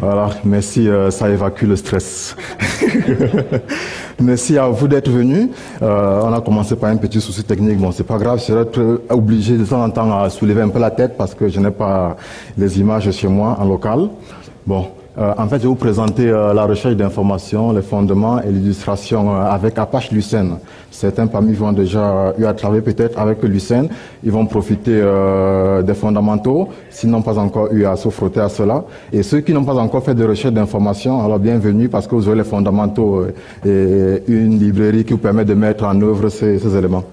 Voilà, merci, ça évacue le stress. Merci à vous d'être venus. On a commencé par un petit souci technique. Bon, c'est pas grave, je serai obligé de temps en temps à soulever un peu la tête parce que je n'ai pas les images chez moi en local. Bon, en fait, je vais vous présenter la recherche d'informations, les fondements et l'illustration avec Apache Lucene. Certains parmi vous ont déjà eu à travailler peut-être avec Lucene. Ils vont profiter des fondamentaux, s'ils n'ont pas encore eu à se frotter à cela. Et ceux qui n'ont pas encore fait de recherche d'informations, alors bienvenue parce que vous aurez les fondamentaux et une librairie qui vous permet de mettre en œuvre ces éléments.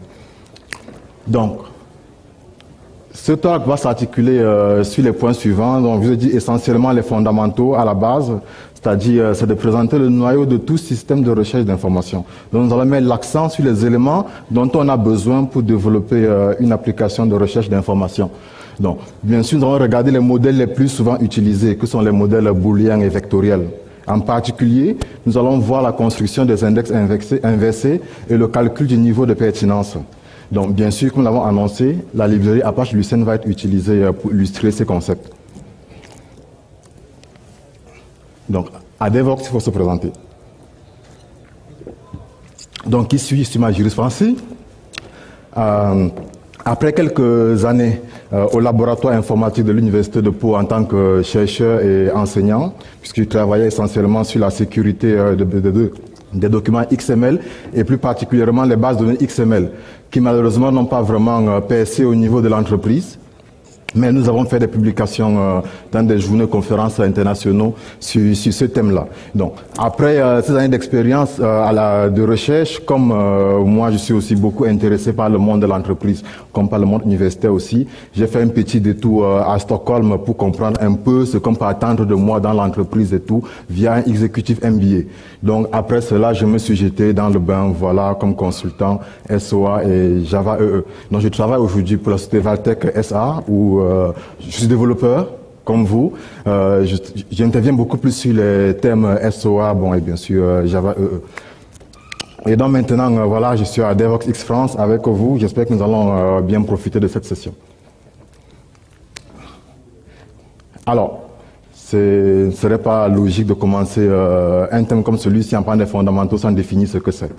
Donc, ce talk va s'articuler sur les points suivants. Donc, je vous ai dit essentiellement les fondamentaux à la base, c'est-à-dire c'est de présenter le noyau de tout système de recherche d'information. Donc, nous allons mettre l'accent sur les éléments dont on a besoin pour développer une application de recherche d'information. Donc, bien sûr, nous allons regarder les modèles les plus souvent utilisés, que sont les modèles booléens et vectoriels. En particulier, nous allons voir la construction des index inversés et le calcul du niveau de pertinence. Donc, bien sûr, comme nous l'avons annoncé, la librairie Apache Lucene va être utilisée pour illustrer ces concepts. Donc, à Devox, il faut se présenter. Donc, qui suis Majuris Francis. Après quelques années au laboratoire informatique de l'Université de Pau en tant que chercheur et enseignant, puisqu'il travaillait essentiellement sur la sécurité des documents XML et plus particulièrement les bases de données XML qui malheureusement n'ont pas vraiment percé au niveau de l'entreprise. Mais nous avons fait des publications dans des journées conférences internationaux sur ce thème-là. Donc, après ces années d'expérience de recherche, comme moi je suis aussi beaucoup intéressé par le monde de l'entreprise, comme par le monde universitaire aussi, j'ai fait un petit détour à Stockholm pour comprendre un peu ce qu'on peut attendre de moi dans l'entreprise et tout, via un executive MBA. Donc, après cela, je me suis jeté dans le bain, voilà, comme consultant SOA et Java EE. Donc, je travaille aujourd'hui pour la société Valtech SA, où je suis développeur, comme vous. J'interviens beaucoup plus sur les thèmes SOA, bon, et bien sûr Java EE. Et donc maintenant, voilà, je suis à Devox X France avec vous. J'espère que nous allons bien profiter de cette session. Alors, ce ne serait pas logique de commencer un thème comme celui-ci en parlant des fondamentaux sans définir ce que c'est.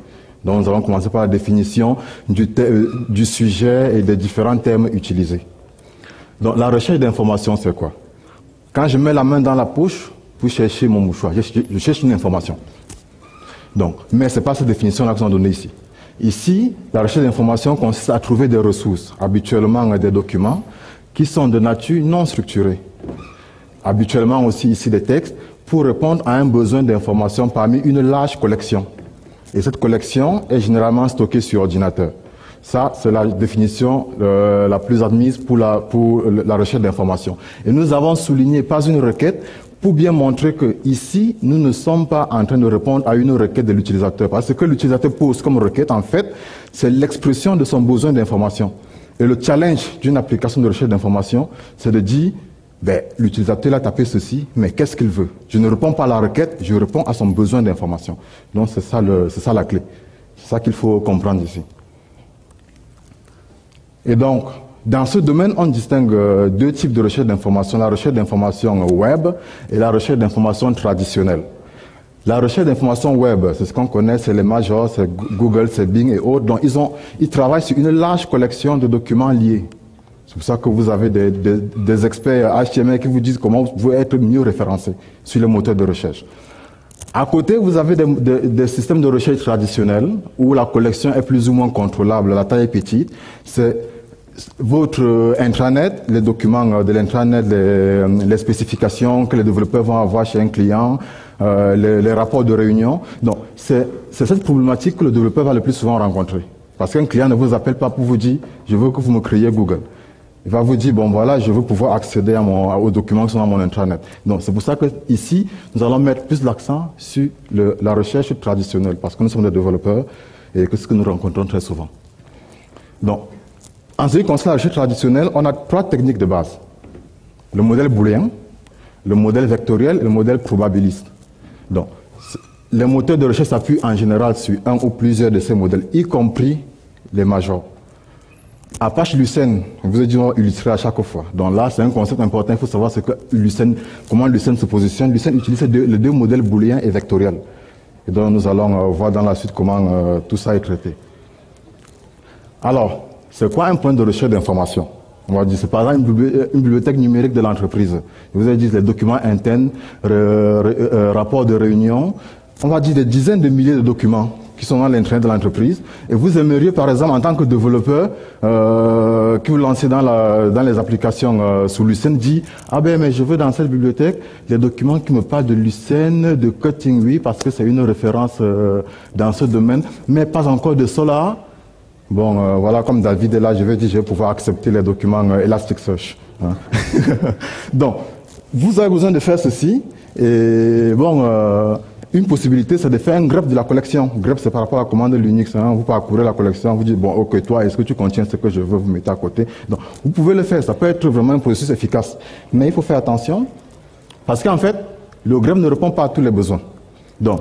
Donc nous allons commencer par la définition du sujet et des différents termes utilisés. Donc la recherche d'information, c'est quoi? Quand je mets la main dans la poche pour chercher mon mouchoir, je cherche une information. Donc, mais ce n'est pas cette définition-là que nous avons donnée ici. Ici, la recherche d'information consiste à trouver des ressources, habituellement des documents, qui sont de nature non structurée. Habituellement aussi ici des textes, pour répondre à un besoin d'information parmi une large collection. Et cette collection est généralement stockée sur ordinateur. Ça, c'est la définition la plus admise pour la recherche d'information. Et nous avons souligné pas une requête pour bien montrer que ici, nous ne sommes pas en train de répondre à une requête de l'utilisateur. Parce que l'utilisateur pose comme requête, en fait, c'est l'expression de son besoin d'information. Et le challenge d'une application de recherche d'information, c'est de dire, ben, l'utilisateur a tapé ceci, mais qu'est-ce qu'il veut? Je ne réponds pas à la requête, je réponds à son besoin d'information. Donc, c'est ça la clé. C'est ça qu'il faut comprendre ici. Et donc, dans ce domaine, on distingue deux types de recherche d'information, la recherche d'information web et la recherche d'information traditionnelle. La recherche d'information web, c'est ce qu'on connaît, c'est les majors, c'est Google, c'est Bing et autres. Donc, ils travaillent sur une large collection de documents liés. C'est pour ça que vous avez des experts HTML qui vous disent comment vous pouvez être mieux référencé sur les moteurs de recherche. À côté, vous avez des systèmes de recherche traditionnels où la collection est plus ou moins contrôlable, la taille est petite. C'est votre intranet, les documents de l'intranet, les spécifications que les développeurs vont avoir chez un client, les rapports de réunion. Donc, c'est cette problématique que le développeur va le plus souvent rencontrer. Parce qu'un client ne vous appelle pas pour vous dire « je veux que vous me créiez Google ». Il va vous dire, bon voilà, je veux pouvoir accéder aux documents qui sont dans mon intranet. Donc c'est pour ça que ici, nous allons mettre plus l'accent sur la recherche traditionnelle, parce que nous sommes des développeurs et que c'est ce que nous rencontrons très souvent. Donc, en ce qui concerne la recherche traditionnelle, on a trois techniques de base. Le modèle booléen, le modèle vectoriel et le modèle probabiliste. Donc, les moteurs de recherche s'appuient en général sur un ou plusieurs de ces modèles, y compris les majors. Apache Lucene, vous avez dit illustrer à chaque fois. Donc là, c'est un concept important. Il faut savoir ce que Lucene, comment Lucene se positionne. Lucene utilise les deux modèles booléens et vectoriels. Et donc nous allons voir dans la suite comment tout ça est traité. Alors, c'est quoi un point de recherche d'information? On va dire, c'est par exemple une bibliothèque numérique de l'entreprise. Vous avez dit les documents internes, rapports de réunion. On va dire des dizaines de milliers de documents qui sont dans l'intranet de l'entreprise. Et vous aimeriez, par exemple, en tant que développeur, que vous lancez dans les applications sous Lucene, dit « Ah ben, mais je veux dans cette bibliothèque les documents qui me parlent de Lucene, de Cutting, oui, parce que c'est une référence dans ce domaine, mais pas encore de Solr. » Bon, voilà, comme David est là, je vais pouvoir accepter les documents Elasticsearch. Hein. Donc, vous avez besoin de faire ceci. Et bon, une possibilité, c'est de faire un grep de la collection. Grep, c'est par rapport à la commande Linux. Hein. Vous parcourez la collection, vous dites, bon, ok, toi, est-ce que tu contiens ce que je veux, vous mettez à côté. Donc, vous pouvez le faire. Ça peut être vraiment un processus efficace. Mais il faut faire attention, parce qu'en fait, le grep ne répond pas à tous les besoins. Donc,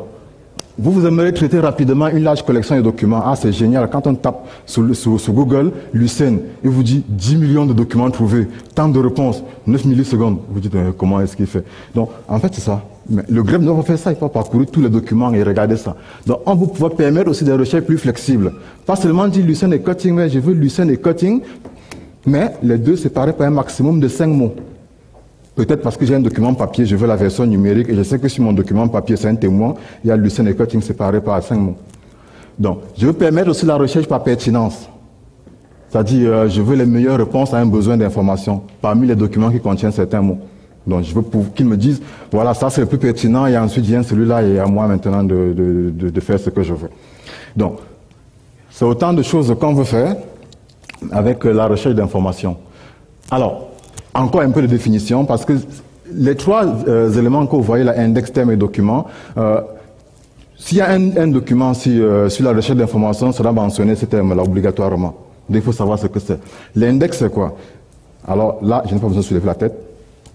vous aimeriez traiter rapidement une large collection de documents. Ah, c'est génial. Quand on tape sur Google, Lucene, il vous dit 10 millions de documents trouvés, temps de réponse, 9 millisecondes. Vous dites, comment est-ce qu'il fait? Donc, en fait, c'est ça. Mais le grep ne va pas faire ça. Il faut parcourir tous les documents et regarder ça. Donc, on va pouvoir permettre aussi des recherches plus flexibles. Pas seulement dire Lucene et Cutting, mais je veux Lucene et Cutting, mais les deux séparés par un maximum de 5 mots. Peut-être parce que j'ai un document papier, je veux la version numérique, et je sais que sur mon document papier, c'est un témoin, il y a Lucene et Cutting séparés par 5 mots. Donc, je veux permettre aussi la recherche par pertinence. C'est-à-dire, je veux les meilleures réponses à un besoin d'information parmi les documents qui contiennent certains mots. Donc, je veux qu'ils me disent, voilà, ça c'est le plus pertinent, et ensuite vient celui-là, et à moi maintenant de faire ce que je veux. Donc, c'est autant de choses qu'on veut faire avec la recherche d'information. Alors, encore un peu de définition, parce que les trois éléments que vous voyez, là, index, thème et document, s'il y a un document sur la recherche d'information, ça doit mentionner ce terme-là obligatoirement. Donc il faut savoir ce que c'est. L'index, c'est quoi? Alors là, je n'ai pas besoin de soulever la tête.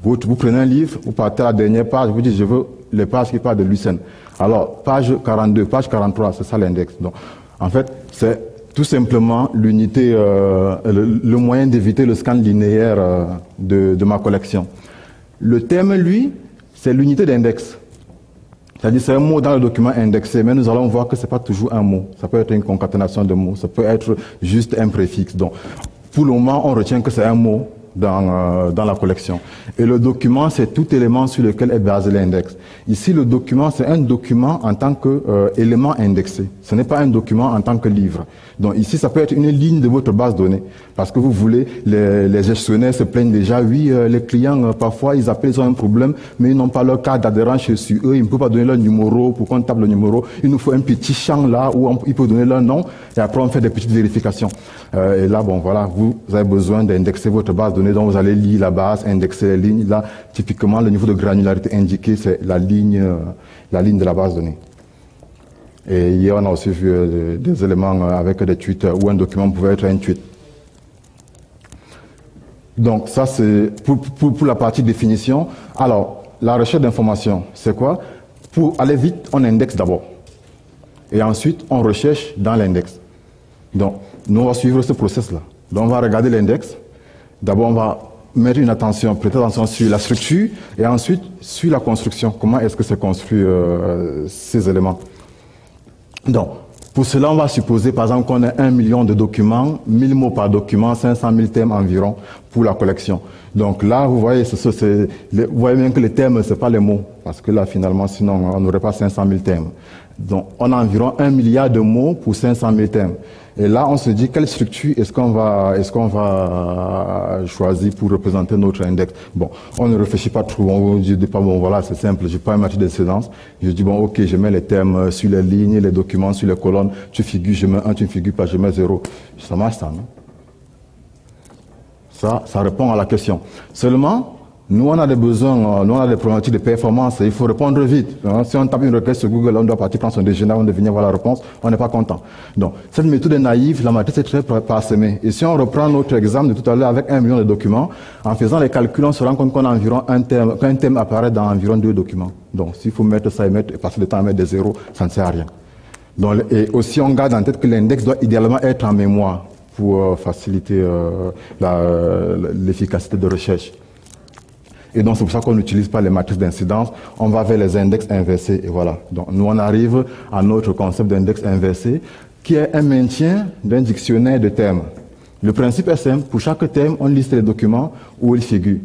Vous prenez un livre, vous partez à la dernière page, vous dites, je veux les pages qui parlent de Lucene. Alors, page 42, page 43, c'est ça l'index. Donc, en fait, c'est tout simplement l'unité, le moyen d'éviter le scan linéaire de ma collection. Le thème, lui, c'est l'unité d'index. C'est-à-dire c'est un mot dans le document indexé, mais nous allons voir que ce n'est pas toujours un mot. Ça peut être une concaténation de mots, ça peut être juste un préfixe. Donc, pour le moment, on retient que c'est un mot dans la collection. Et le document, c'est tout élément sur lequel est basé l'index. Ici, le document, c'est un document en tant qu'élément indexé. Ce n'est pas un document en tant que livre. Donc ici, ça peut être une ligne de votre base de données. Parce que vous voulez, les gestionnaires se plaignent déjà, oui, les clients, parfois, ils appellent, ils ont un problème, mais ils n'ont pas leur carte d'adhérence sur eux, ils ne peuvent pas donner leur numéro pour qu'on tape le numéro. Il nous faut un petit champ là où ils peuvent donner leur nom, et après on fait des petites vérifications. Et là, bon, voilà, vous avez besoin d'indexer votre base de données, donc vous allez lire la base, indexer les lignes. Là, typiquement, le niveau de granularité indiqué, c'est la ligne de la base de données. Et hier, on a aussi vu des éléments avec des tweets où un document pouvait être un tweet. Donc, ça, c'est pour la partie définition. Alors, la recherche d'information, c'est quoi? Pour aller vite, on indexe d'abord. Et ensuite, on recherche dans l'index. Donc, nous, on va suivre ce process-là. Donc, on va regarder l'index. D'abord, on va mettre une attention, prêter attention sur la structure et ensuite sur la construction. Comment est-ce que c'est construit ces éléments? Donc, pour cela, on va supposer, par exemple, qu'on a 1 million de documents, 1000 mots par document, 500 000 thèmes environ pour la collection. Donc là, vous voyez, vous voyez bien que les thèmes, c'est pas les mots, parce que là, finalement, sinon, on n'aurait pas 500 000 thèmes. Donc, on a environ 1 milliard de mots pour 500 000 thèmes. Et là, on se dit, quelle structure est-ce qu'on va choisir pour représenter notre index? Bon, on ne réfléchit pas trop, on ne dit pas, bon, voilà, c'est simple, je n'ai pas un matrice de séquence. Je dis, bon, ok, je mets les thèmes sur les lignes, les documents sur les colonnes, tu figures, je mets 1, tu ne figures pas, je mets 0. Ça marche, ça, non? Ça répond à la question. Seulement, nous, on a des besoins, nous, on a des problématiques de performance, il faut répondre vite. Si on tape une requête sur Google, on doit partir prendre son déjeuner avant de venir voir la réponse, on n'est pas content. Donc, cette méthode est naïve, la matrice est très parsemée. Et si on reprend notre exemple de tout à l'heure avec 1 million de documents, en faisant les calculs, on se rend compte qu'on a environ qu'un thème apparaît dans environ 2 documents. Donc, s'il faut mettre ça et passer le temps à mettre des zéros, ça ne sert à rien. Donc, et aussi, on garde en tête que l'index doit idéalement être en mémoire. pour faciliter l'efficacité de recherche. Et donc c'est pour ça qu'on n'utilise pas les matrices d'incidence, on va vers les index inversés et voilà. Donc nous on arrive à notre concept d'index inversé qui est un maintien d'un dictionnaire de termes. Le principe est simple, pour chaque thème on liste les documents où il figure.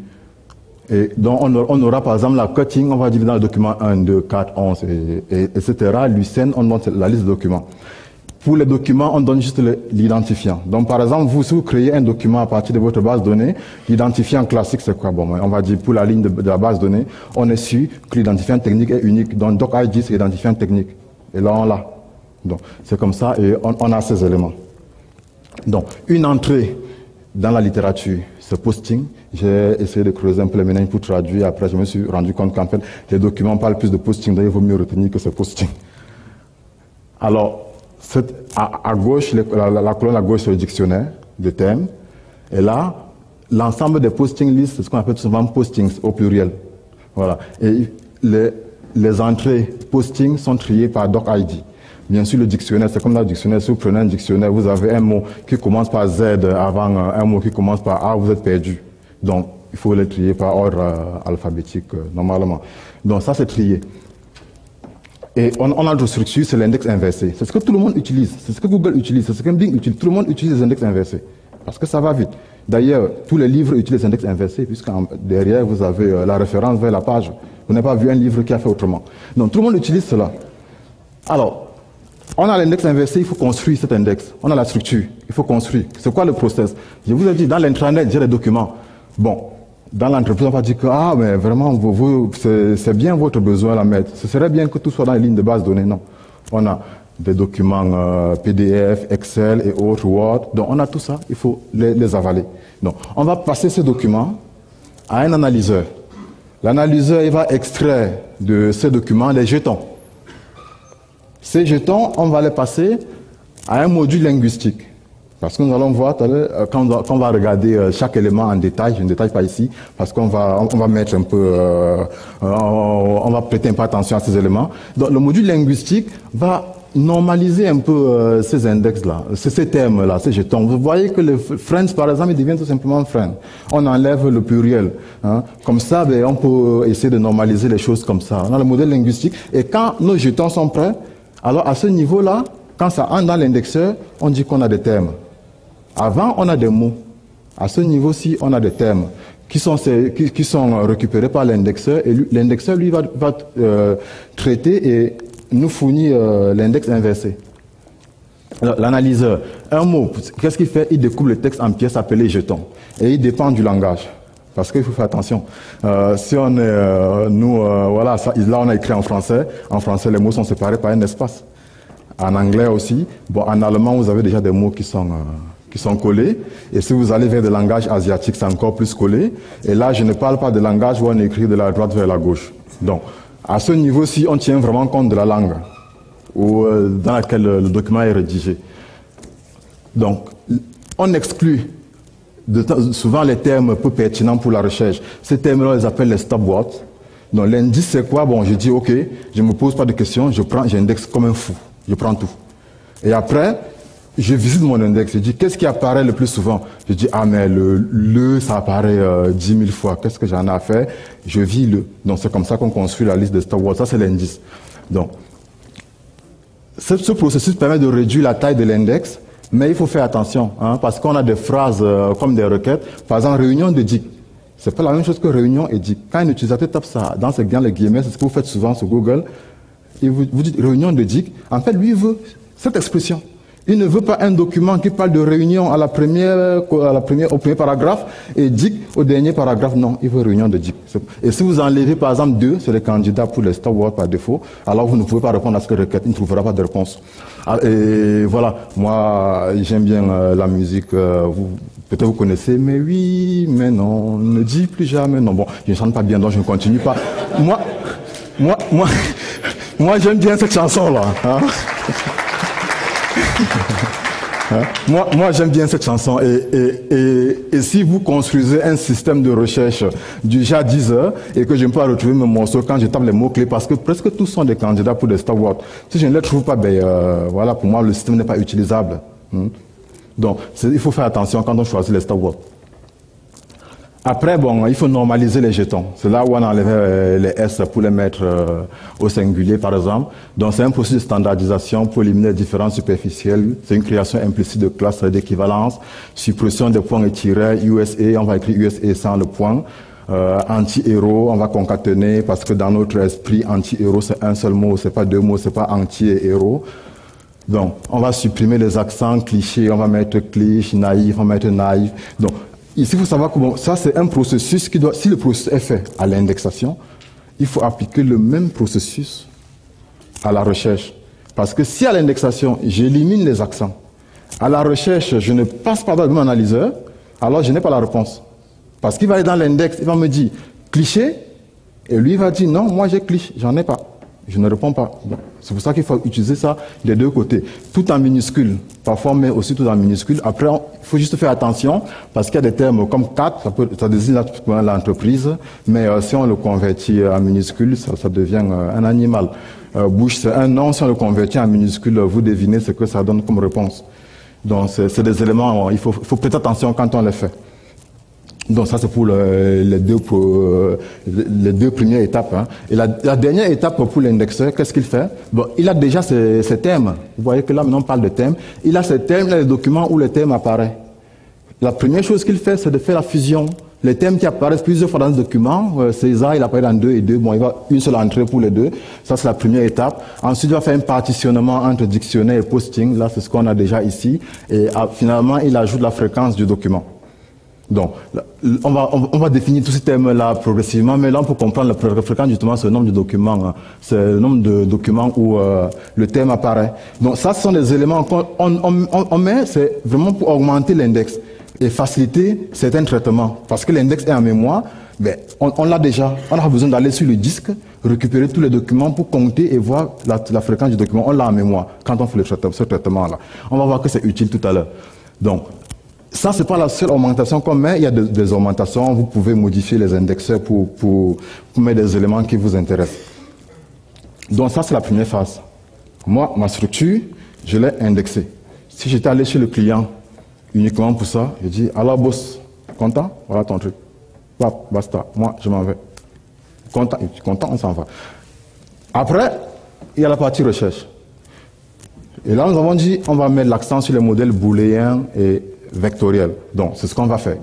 Et donc on aura par exemple la cutting, on va diviser dans le document 1, 2, 4, 11, etc. Lucene, on donne la liste de documents. Pour les documents, on donne juste l'identifiant. Donc, par exemple, si vous créez un document à partir de votre base de données, l'identifiant classique, c'est quoi? Bon, on va dire pour la ligne de la base de données, on est sûr que l'identifiant technique est unique. Donc, DocID, c'est l'identifiant technique. Et là, on l'a. Donc, c'est comme ça et on a ces éléments. Donc, une entrée dans la littérature, c'est posting. J'ai essayé de creuser un peu les méninges pour traduire. Après, je me suis rendu compte qu'en fait, les documents parlent plus de posting. Donc, il vaut mieux retenir que c'est posting. Alors, à gauche, la colonne à gauche, c'est le dictionnaire de thèmes. Et là, l'ensemble des posting lists, c'est ce qu'on appelle souvent postings au pluriel. Voilà. Et les entrées posting sont triées par DocID. Bien sûr, le dictionnaire, c'est comme dans le dictionnaire. Si vous prenez un dictionnaire, vous avez un mot qui commence par Z avant un mot qui commence par A, vous êtes perdu. Donc, il faut les trier par ordre alphabétique normalement. Donc, ça, c'est trié. Et on a notre structure, c'est l'index inversé. C'est ce que tout le monde utilise, c'est ce que Google utilise, c'est ce que Bing utilise. Tout le monde utilise les index inversés. Parce que ça va vite. D'ailleurs, tous les livres utilisent les index inversés, puisque derrière, vous avez la référence vers la page. Vous n'avez pas vu un livre qui a fait autrement. Donc, tout le monde utilise cela. Alors, on a l'index inversé, il faut construire cet index. On a la structure, il faut construire. C'est quoi le process? Je vous ai dit, dans l'intranet, j'ai les documents. Bon. Dans l'entreprise, on va dire que, ah, mais vraiment, c'est bien votre besoin à la mettre. Ce serait bien que tout soit dans les lignes de base de données. Non. On a des documents PDF, Excel et autres, Word. Donc, on a tout ça. Il faut les avaler. Donc, on va passer ces documents à un analyseur. L'analyseur, il va extraire de ces documents les jetons. Ces jetons, on va les passer à un module linguistique. Parce que nous allons voir quand on va regarder chaque élément en détail, je ne détaille pas ici, parce qu'on va mettre un peu, on va prêter un peu attention à ces éléments. Donc le module linguistique va normaliser un peu ces index-là, ces termes-là, ces jetons. Vous voyez que le friends, par exemple, il devient tout simplement friend. On enlève le pluriel. Hein. Comme ça, ben, on peut essayer de normaliser les choses comme ça. On a le modèle linguistique. Et quand nos jetons sont prêts, alors à ce niveau-là, quand ça entre dans l'indexeur, on dit qu'on a des termes. Avant, on a des mots. À ce niveau-ci, on a des termes qui sont récupérés par l'indexeur. Et l'indexeur, lui, va traiter et nous fournir l'index inversé. L'analyseur, un mot, qu'est-ce qu'il fait? Il découpe le texte en pièces appelées jetons. Et il dépend du langage. Parce qu'il faut faire attention. Si on est, voilà, là on a écrit en français. En français, les mots sont séparés par un espace. En anglais aussi. Bon, en allemand, vous avez déjà des mots qui sont collés. Et si vous allez vers des langages asiatiques, c'est encore plus collé. Et là, je ne parle pas de langage où on écrit de la droite vers la gauche. Donc, à ce niveau-ci, on tient vraiment compte de la langue dans laquelle le document est rédigé. Donc, on exclut souvent les termes peu pertinents pour la recherche. Ces termes-là, on les appelle les stop words. Donc, l'indice, c'est quoi? Bon, je dis, OK, je ne me pose pas de questions, j'indexe comme un fou. Je prends tout. Et après, je visite mon index. Je dis, qu'est-ce qui apparaît le plus souvent? Je dis, ah, mais ça apparaît 10 000 fois. Qu'est-ce que j'en ai à faire? Je vis le. Donc, c'est comme ça qu'on construit la liste de stop words. Ça, c'est l'indice. Donc, ce processus permet de réduire la taille de l'index, mais il faut faire attention, hein, parce qu'on a des phrases comme des requêtes. Par exemple, réunion de DIC. C'est pas la même chose que réunion et DIC. Quand un utilisateur tape ça dans les guillemets, c'est ce que vous faites souvent sur Google, et vous dites réunion de DIC, en fait, lui, il veut cette expression. Il ne veut pas un document qui parle de réunion au premier paragraphe et DIC au dernier paragraphe. Non, il veut réunion de DIC. Et si vous enlevez, par exemple, 2 sur les candidats pour les stop words par défaut, alors vous ne pouvez pas répondre à cette requête, il ne trouvera pas de réponse. Et voilà, moi, j'aime bien la musique. Peut-être vous connaissez, mais oui, mais non, ne dis plus jamais. Non, bon, je ne chante pas bien, donc je ne continue pas. Moi, j'aime bien cette chanson-là. Hein. Moi, j'aime bien cette chanson. Et si vous construisez un système de recherche du genre 10 heures et que je ne peux pas retrouver mes morceaux quand je tape les mots-clés, parce que presque tous sont des candidats pour des stop words. Si je ne les trouve pas, ben, voilà, pour moi, le système n'est pas utilisable. Donc, il faut faire attention quand on choisit les stop words. Après, bon, il faut normaliser les jetons. C'est là où on enlève les S pour les mettre au singulier, par exemple. Donc, c'est un processus de standardisation pour éliminer les différences superficielles. C'est une création implicite de classes d'équivalence, suppression des points et tirets, USA, on va écrire USA sans le point. Anti-héros, on va concaténer parce que dans notre esprit, anti-héros, c'est un seul mot, c'est pas deux mots, c'est pas anti et héros. Donc, on va supprimer les accents clichés, on va mettre cliché, naïf, on va mettre naïf. Donc, ici, il faut savoir que bon, ça, c'est un processus qui doit, si le processus est fait à l'indexation, il faut appliquer le même processus à la recherche. Parce que si à l'indexation, j'élimine les accents, à la recherche, je ne passe pas dans mon analyseur, alors je n'ai pas la réponse. Parce qu'il va aller dans l'index, il va me dire cliché, et lui il va dire non, moi j'ai cliché, j'en ai pas. Je ne réponds pas. Bon, c'est pour ça qu'il faut utiliser ça des deux côtés. Tout en minuscule. Parfois, mais aussi tout en minuscule. Après, il faut juste faire attention parce qu'il y a des termes comme cat, ça désigne l'entreprise, mais si on le convertit en minuscule, ça devient un animal. Bouche, c'est un nom. Si on le convertit en minuscule, vous devinez ce que ça donne comme réponse. Donc, c'est des éléments, il faut prêter attention quand on les fait. Donc ça c'est pour les deux premières étapes. Hein. Et la dernière étape pour l'indexeur, qu'est-ce qu'il fait? Bon, il a déjà ses thèmes. Vous voyez que là maintenant on parle de thèmes. Il a ses thèmes, il a les documents où le thème apparaît. La première chose qu'il fait, c'est de faire la fusion. Les thèmes qui apparaissent plusieurs fois dans ce document, César, il apparaît dans 2 et 2. Bon, il va une seule entrée pour les deux. Ça c'est la première étape. Ensuite, il va faire un partitionnement entre dictionnaire et posting. Là, c'est ce qu'on a déjà ici. Et finalement, il ajoute la fréquence du document. Donc, on va définir tous ces thèmes-là progressivement, mais là, pour comprendre la fréquence, justement, c'est le nombre de documents. Hein. C'est le nombre de documents où le thème apparaît. Donc, ça, ce sont des éléments qu'on met, c'est vraiment pour augmenter l'index et faciliter certains traitements. Parce que l'index est en mémoire, mais on l'a déjà. On a besoin d'aller sur le disque, récupérer tous les documents pour compter et voir la fréquence du document. On l'a en mémoire quand on fait ce traitement-là. On va voir que c'est utile tout à l'heure. Donc, ça, c'est pas la seule augmentation qu'on met. Il y a des augmentations. Vous pouvez modifier les indexeurs pour mettre des éléments qui vous intéressent. Donc, ça, c'est la première phase. Moi, ma structure, je l'ai indexée. Si j'étais allé chez le client uniquement pour ça, je dis, alors, boss, content? Voilà ton truc. Basta. Moi, je m'en vais. Content? Content, on s'en va. Après, il y a la partie recherche. Et là, nous avons dit, on va mettre l'accent sur les modèles booléens et vectoriel. Donc, c'est ce qu'on va faire.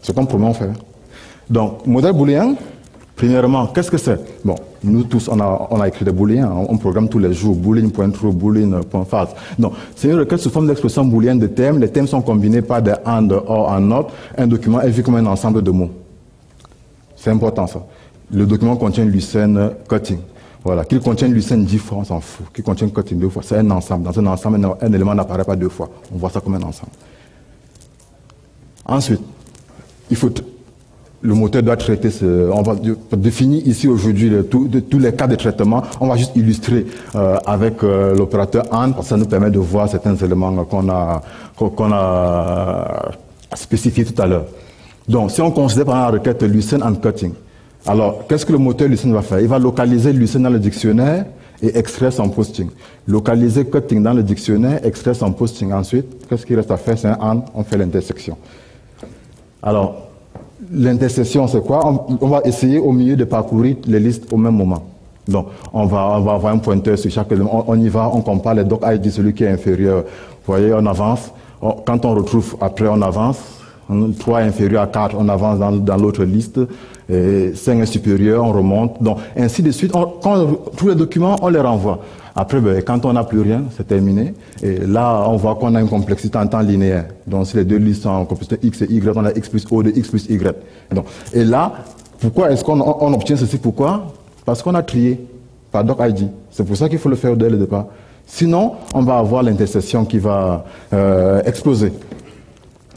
C'est ce qu'on promet de faire. Donc, modèle booléen, premièrement, qu'est-ce que c'est? Bon, nous tous, on a écrit des booléens, on programme tous les jours, boolean.true, boolean.false. Donc, c'est une requête sous forme d'expression booléenne de thèmes. Les thèmes sont combinés par des and, or, and not. Un document est vu comme un ensemble de mots. C'est important, ça. Le document contient Lucene cutting. Voilà, qu'il contienne Lucene 10 fois, on s'en fout. Qu'il contienne cutting 2 fois, c'est un ensemble. Dans un ensemble, un élément n'apparaît pas 2 fois. On voit ça comme un ensemble. Ensuite, le moteur doit traiter, on va définir ici aujourd'hui tous les cas de traitement. On va juste illustrer avec l'opérateur AND, parce que ça nous permet de voir certains éléments qu'on a spécifiés tout à l'heure. Donc, si on considère par exemple la requête Lucene and Cutting, alors qu'est-ce que le moteur Lucene va faire? Il va localiser Lucene dans le dictionnaire et extraire son posting. Localiser Cutting dans le dictionnaire, extraire son posting. Ensuite, qu'est-ce qu'il reste à faire? C'est un AND, on fait l'intersection. Alors, l'intersection, c'est quoi? On va essayer au milieu de parcourir les listes au même moment. Donc, on va avoir un pointeur sur chaque élément. On y va, on compare les doc ID, celui qui est inférieur. Vous voyez, on avance. Quand on retrouve, après, on avance. 3 est inférieur à 4, on avance dans l'autre liste. Et 5 est supérieur, on remonte. Donc, ainsi de suite. Quand tous les documents, on les renvoie. Après, quand on n'a plus rien, c'est terminé. Et là, on voit qu'on a une complexité en temps linéaire. Donc, si les deux listes sont en complexité X et Y, on a X plus O de X plus Y. Donc, et là, pourquoi est-ce qu'on obtient ceci? Pourquoi? Parce qu'on a trié par doc ID. C'est pour ça qu'il faut le faire dès le départ. Sinon, on va avoir l'intersection qui va exploser.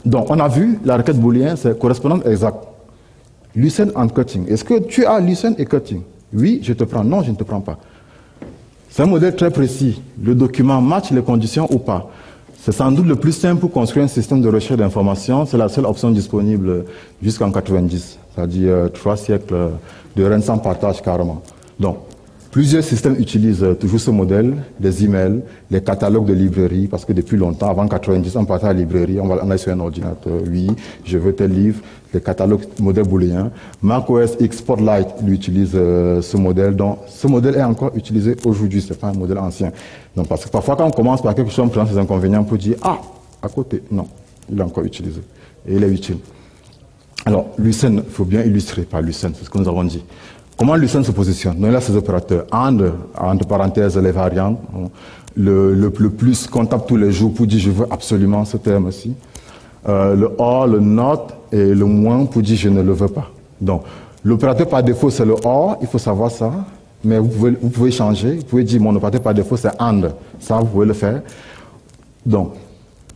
Donc, on a vu, la requête booléenne, c'est correspondance exacte. Lucene and cutting. Est-ce que tu as Lucene et cutting? Oui, je te prends. Non, je ne te prends pas. C'est un modèle très précis. Le document match les conditions ou pas. C'est sans doute le plus simple pour construire un système de recherche d'informations. C'est la seule option disponible jusqu'en 90. C'est-à-dire 3 siècles de Rennes sans partage carrément. Donc, Plusieurs systèmes utilisent toujours ce modèle, les emails, les catalogues de librairie, parce que depuis longtemps, avant 90, on partait à la librairie, on est sur un ordinateur, oui, je veux tel livre, les catalogues modèle booléen. macOS X Spotlight lui utilise ce modèle, donc ce modèle est encore utilisé aujourd'hui, ce n'est pas un modèle ancien. Donc, parce que parfois, quand on commence par quelque chose, on prend ses inconvénients pour dire, ah, à côté, non, il est encore utilisé, et il est utile. Alors, Lucene, il faut bien illustrer par Lucene, c'est ce que nous avons dit. Comment Lucene se positionne? Donc, il a ses opérateurs. AND, entre parenthèses, les variantes. Le plus qu'on tape tous les jours pour dire je veux absolument ce terme-ci. Le OR, le NOT et le moins pour dire je ne le veux pas. Donc, l'opérateur par défaut, c'est le OR, il faut savoir ça. Mais vous pouvez changer. Vous pouvez dire mon opérateur par défaut, c'est AND. Ça, vous pouvez le faire. Donc,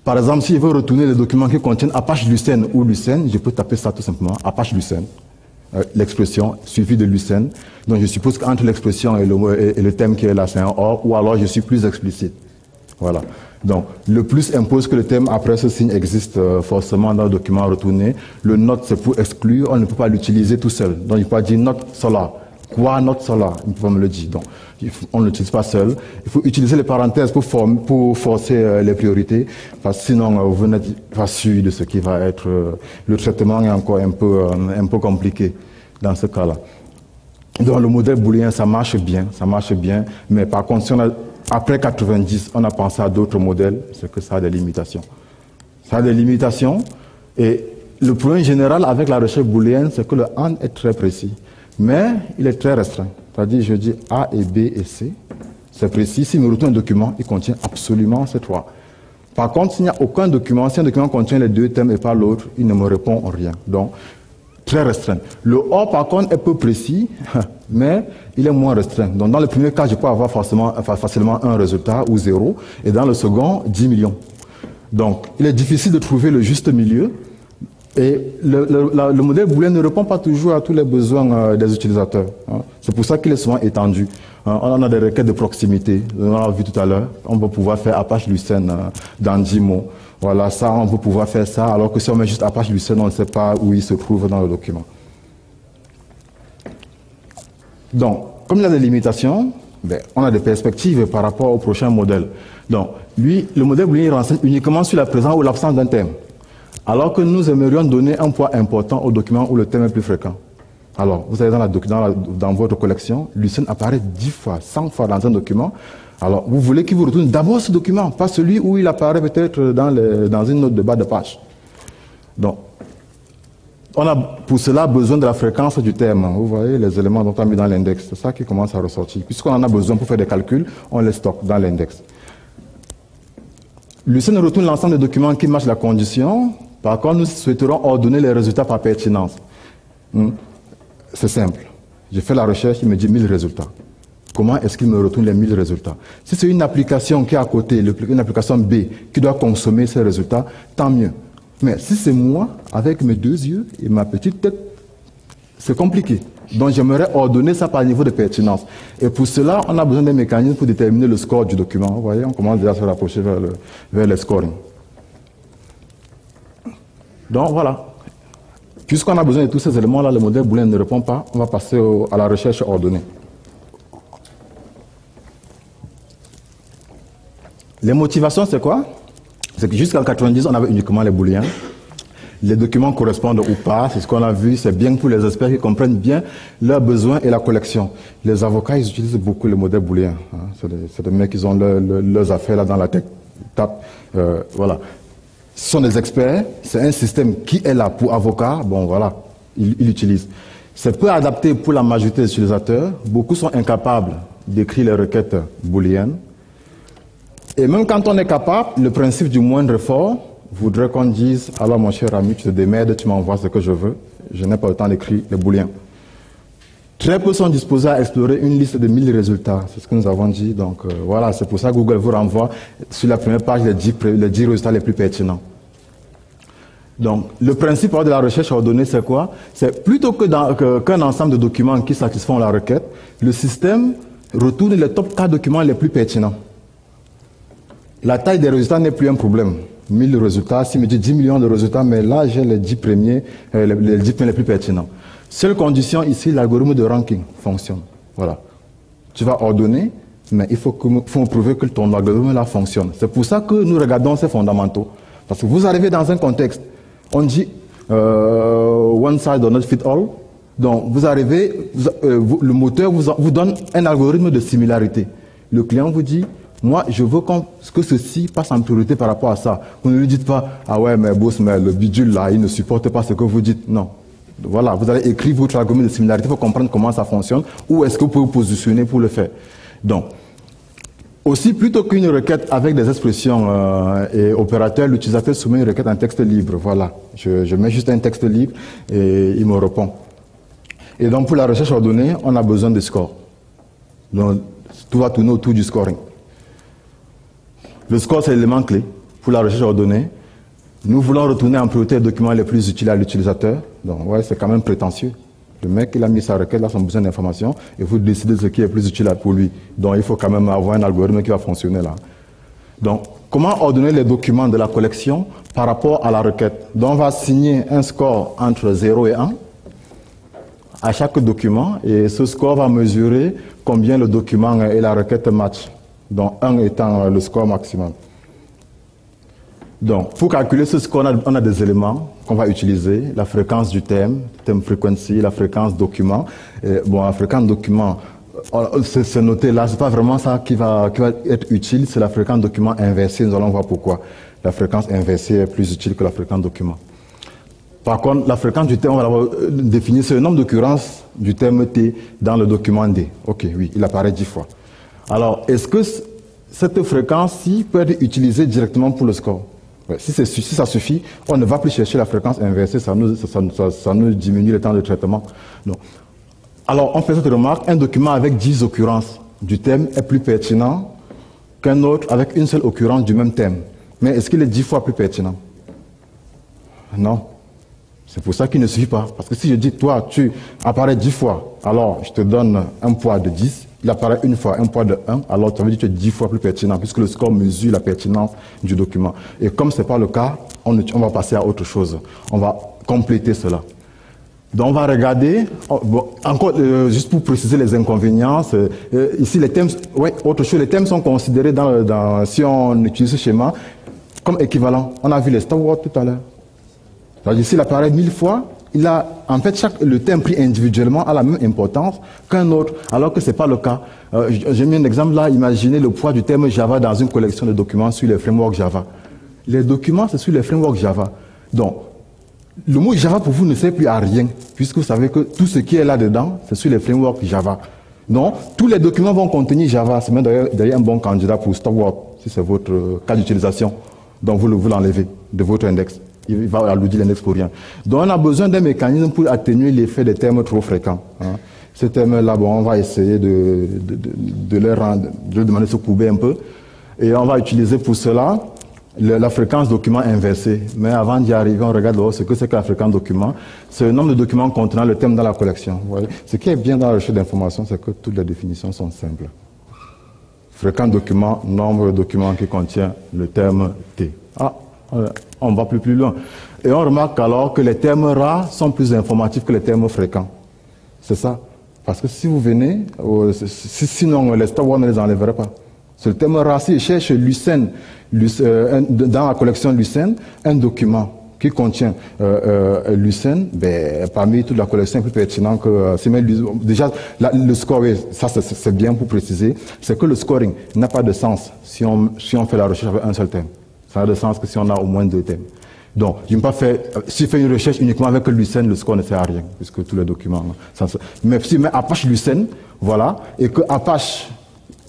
par exemple, si je veux retourner les documents qui contiennent Apache Lucene ou Lucene, je peux taper ça tout simplement, Apache Lucene. L'expression suivie de Lucene. Donc je suppose qu'entre l'expression et le thème qui est là, c'est un OR, ou alors je suis plus explicite. Voilà. Donc le plus impose que le thème après ce signe existe forcément dans le document retourné. Le note, c'est pour exclure, on ne peut pas l'utiliser tout seul. Donc il faut pas dire note solar. Quoi note solar? Il faut me le dire. Donc on ne l'utilise pas seul. Il faut utiliser les parenthèses pour forcer les priorités, parce que sinon vous n'êtes pas sûr de ce qui va être. Le traitement est encore un peu compliqué dans ce cas-là. Donc le modèle booléen, ça marche bien, mais par contre, si après 90, on a pensé à d'autres modèles, c'est que ça a des limitations. Ça a des limitations, et le problème général avec la recherche booléenne, c'est que le AND est très précis. Mais il est très restreint. C'est-à-dire, je dis A et B et C, c'est précis. S'il me retourne un document, il contient absolument ces trois. Par contre, s'il n'y a aucun document, si un document contient les deux thèmes et pas l'autre, il ne me répond rien. Donc, très restreint. Le OR, par contre, est peu précis, mais il est moins restreint. Donc, dans le premier cas, je peux avoir facilement un résultat ou 0, et dans le second, 10 millions. Donc, il est difficile de trouver le juste milieu. Et le modèle booléen ne répond pas toujours à tous les besoins des utilisateurs. Hein. C'est pour ça qu'il est souvent étendu. On a des requêtes de proximité. On l'a vu tout à l'heure. On peut pouvoir faire Apache Lucene dans 10 mots. Voilà, ça, on peut pouvoir faire ça. Alors que si on met juste Apache Lucene, on ne sait pas où il se trouve dans le document. Donc, comme il y a des limitations, on a des perspectives par rapport au prochain modèle. Donc, lui, le modèle booléen renseigne uniquement sur la présence ou l'absence d'un thème. Alors que nous aimerions donner un poids important au document où le thème est plus fréquent. Alors, vous avez dans votre collection, Lucene apparaît 10 fois, 100 fois dans un document. Alors, vous voulez qu'il vous retourne d'abord ce document, pas celui où il apparaît peut-être dans une note de bas de page. Donc, on a pour cela besoin de la fréquence du thème. Vous voyez les éléments dont on a mis dans l'index. C'est ça qui commence à ressortir. Puisqu'on en a besoin pour faire des calculs, on les stocke dans l'index. Lucene retourne l'ensemble des documents qui matchent la condition. Par contre, nous souhaiterons ordonner les résultats par pertinence. C'est simple. Je fais la recherche, il me dit 1000 résultats. Comment est-ce qu'il me retourne les 1000 résultats? Si c'est une application qui est à côté, une application B, qui doit consommer ces résultats, tant mieux. Mais si c'est moi, avec mes deux yeux et ma petite tête, c'est compliqué. Donc j'aimerais ordonner ça par niveau de pertinence. Et pour cela, on a besoin d'un mécanisme pour déterminer le score du document. Vous voyez, on commence déjà à se rapprocher vers le scoring. Donc voilà. Puisqu'on a besoin de tous ces éléments-là, le modèle booléen ne répond pas, on va passer à la recherche ordonnée. Les motivations, c'est quoi? C'est que jusqu'en 90, on avait uniquement les booléens. Les documents correspondent ou pas, c'est ce qu'on a vu, c'est bien pour les experts qui comprennent bien leurs besoins et la collection. Les avocats, ils utilisent beaucoup le modèle booléen. Hein. C'est des mecs qui ont leurs affaires là dans la tête. Voilà. Ce sont des experts, c'est un système qui est là pour avocats, bon voilà, ils l'utilisent. C'est peu adapté pour la majorité des utilisateurs, beaucoup sont incapables d'écrire les requêtes booléennes. Et même quand on est capable, le principe du moindre effort voudrait qu'on dise « Alors mon cher ami, tu te démerdes, tu m'envoies ce que je veux, je n'ai pas le temps d'écrire les booléens ». Très peu sont disposés à explorer une liste de 1000 résultats, c'est ce que nous avons dit. Donc voilà, c'est pour ça que Google vous renvoie sur la première page les 10 résultats les plus pertinents. Donc le principe de la recherche ordonnée, c'est quoi? C'est plutôt qu'un ensemble de documents qui satisfont la requête, le système retourne les top 4 documents les plus pertinents. La taille des résultats n'est plus un problème. 1000 résultats, s'il me dit 10 millions de résultats, mais là j'ai les 10 premiers, les 10 premiers les plus pertinents. Seule condition ici, l'algorithme de ranking fonctionne. Voilà. tu vas ordonner, mais il faut prouver que ton algorithme là fonctionne. C'est pour ça que nous regardons ces fondamentaux. Parce que vous arrivez dans un contexte, on dit one size does not fit all. Donc vous arrivez, le moteur vous donne un algorithme de similarité. Le client vous dit, moi je veux que ceci passe en priorité par rapport à ça. Vous ne lui dites pas, ah ouais mais boss, mais le bidule là, il ne supporte pas ce que vous dites. Non. Voilà, vous allez écrire votre algorithme de similarité pour comprendre comment ça fonctionne, où est-ce que vous pouvez vous positionner pour le faire. Donc, aussi, plutôt qu'une requête avec des expressions et opérateurs, l'utilisateur soumet une requête en texte libre. Voilà, je mets juste un texte libre et il me répond. Et donc, pour la recherche ordonnée, on a besoin de score. Donc, tout va tourner autour du scoring. Le score, c'est l'élément clé pour la recherche ordonnée. Nous voulons retourner en priorité les documents les plus utiles à l'utilisateur. Donc, ouais, c'est quand même prétentieux. Le mec, il a mis sa requête, là, son besoin d'information, et vous décidez de ce qui est plus utile pour lui. Donc, il faut quand même avoir un algorithme qui va fonctionner là. Donc, comment ordonner les documents de la collection par rapport à la requête? Donc, on va assigner un score entre 0 et 1 à chaque document, et ce score va mesurer combien le document et la requête matchent. Donc, 1 étant le score maximum. Donc, pour calculer ce score, on a des éléments qu'on va utiliser, la fréquence du thème frequency, la fréquence document. Et, bon, la fréquence document, c'est noté là, c'est pas vraiment ça qui va être utile, c'est la fréquence document inversée, nous allons voir pourquoi. La fréquence inversée est plus utile que la fréquence document. Par contre, la fréquence du thème, on va définir, c'est le nombre d'occurrences du thème T dans le document D. Ok, oui, il apparaît 10 fois. Alors, est-ce que cette fréquence-ci peut être utilisée directement pour le score? Si ça suffit, on ne va plus chercher la fréquence inversée, ça nous diminue le temps de traitement. Donc, alors, on fait cette remarque, un document avec 10 occurrences du thème est plus pertinent qu'un autre avec une seule occurrence du même thème. Mais est-ce qu'il est 10 fois plus pertinent? Non. C'est pour ça qu'il ne suffit pas. Parce que si je dis, toi, tu apparais 10 fois, alors je te donne un poids de 10, il apparaît une fois, un poids de 1, alors tu vas dire que tu es 10 fois plus pertinent, puisque le score mesure la pertinence du document. Et comme ce n'est pas le cas, on va passer à autre chose. On va compléter cela. Donc on va regarder, encore juste pour préciser les inconvénients, ici les thèmes, ouais, autre chose, les thèmes sont considérés si on utilise ce schéma, comme équivalent. On a vu les Star Wars tout à l'heure. Ici, il apparaît 1000 fois. En fait, le thème pris individuellement a la même importance qu'un autre, alors que ce n'est pas le cas. J'ai mis un exemple là, imaginez le poids du thème Java dans une collection de documents sur les frameworks Java. Les documents, c'est sur les frameworks Java. Donc, le mot Java pour vous ne sert plus à rien, puisque vous savez que tout ce qui est là-dedans, c'est sur les frameworks Java. Donc, tous les documents vont contenir Java. C'est même d'ailleurs un bon candidat pour Starward, si c'est votre cas d'utilisation. Donc, vous l'enlevez de votre index. Il va alourdir l'index pour rien. Donc, on a besoin d'un mécanisme pour atténuer l'effet des termes trop fréquents. Hein. Ces termes-là, bon, on va essayer de leur demander de se courber un peu. Et on va utiliser pour cela la fréquence document inversée. Mais avant d'y arriver, on regarde ce que c'est que la fréquence document. C'est le nombre de documents contenant le thème dans la collection. Vous voyez. Ce qui est bien dans la recherche d'informations, c'est que toutes les définitions sont simples. Fréquence document, nombre de documents qui contient le terme T. Ah, on va plus loin. Et on remarque alors que les termes rares sont plus informatifs que les termes fréquents. C'est ça. Parce que si vous venez, sinon les Star Wars ne les enlèverait pas. C'est le terme rare. Si je cherche Lucene, dans la collection Lucene, un document qui contient Lucene, parmi toute la collection, est plus pertinent que... déjà, le scoring, ça c'est bien pour préciser, c'est que le scoring n'a pas de sens si on fait la recherche avec un seul thème. Ça n'a de sens que si on a au moins 2 thèmes. Donc, je ne pas faire, si je fais une recherche uniquement avec Lucene, le score ne sert à rien, puisque tous les documents... Mais si je mets Apache Lucene, voilà, et que Apache,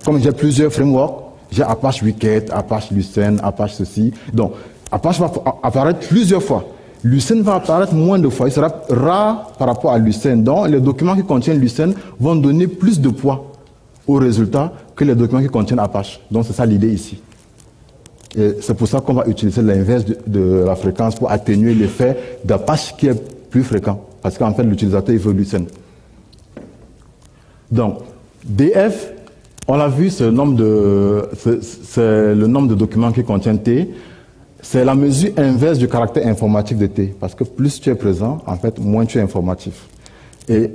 comme j'ai plusieurs frameworks, j'ai Apache Wicket, Apache Lucene, Apache ceci. Donc, Apache va apparaître plusieurs fois. Lucene va apparaître moins de fois. Il sera rare par rapport à Lucene. Donc, les documents qui contiennent Lucene vont donner plus de poids au résultat que les documents qui contiennent Apache. Donc, c'est ça l'idée ici. Et c'est pour ça qu'on va utiliser l'inverse de la fréquence pour atténuer l'effet d'Apache qui est plus fréquent. Parce qu'en fait, l'utilisateur, il veut Lucene. Donc, DF, on l'a vu, c'est le nombre de documents qui contient T. C'est la mesure inverse du caractère informatif de T. Parce que plus tu es présent, en fait, moins tu es informatif. Et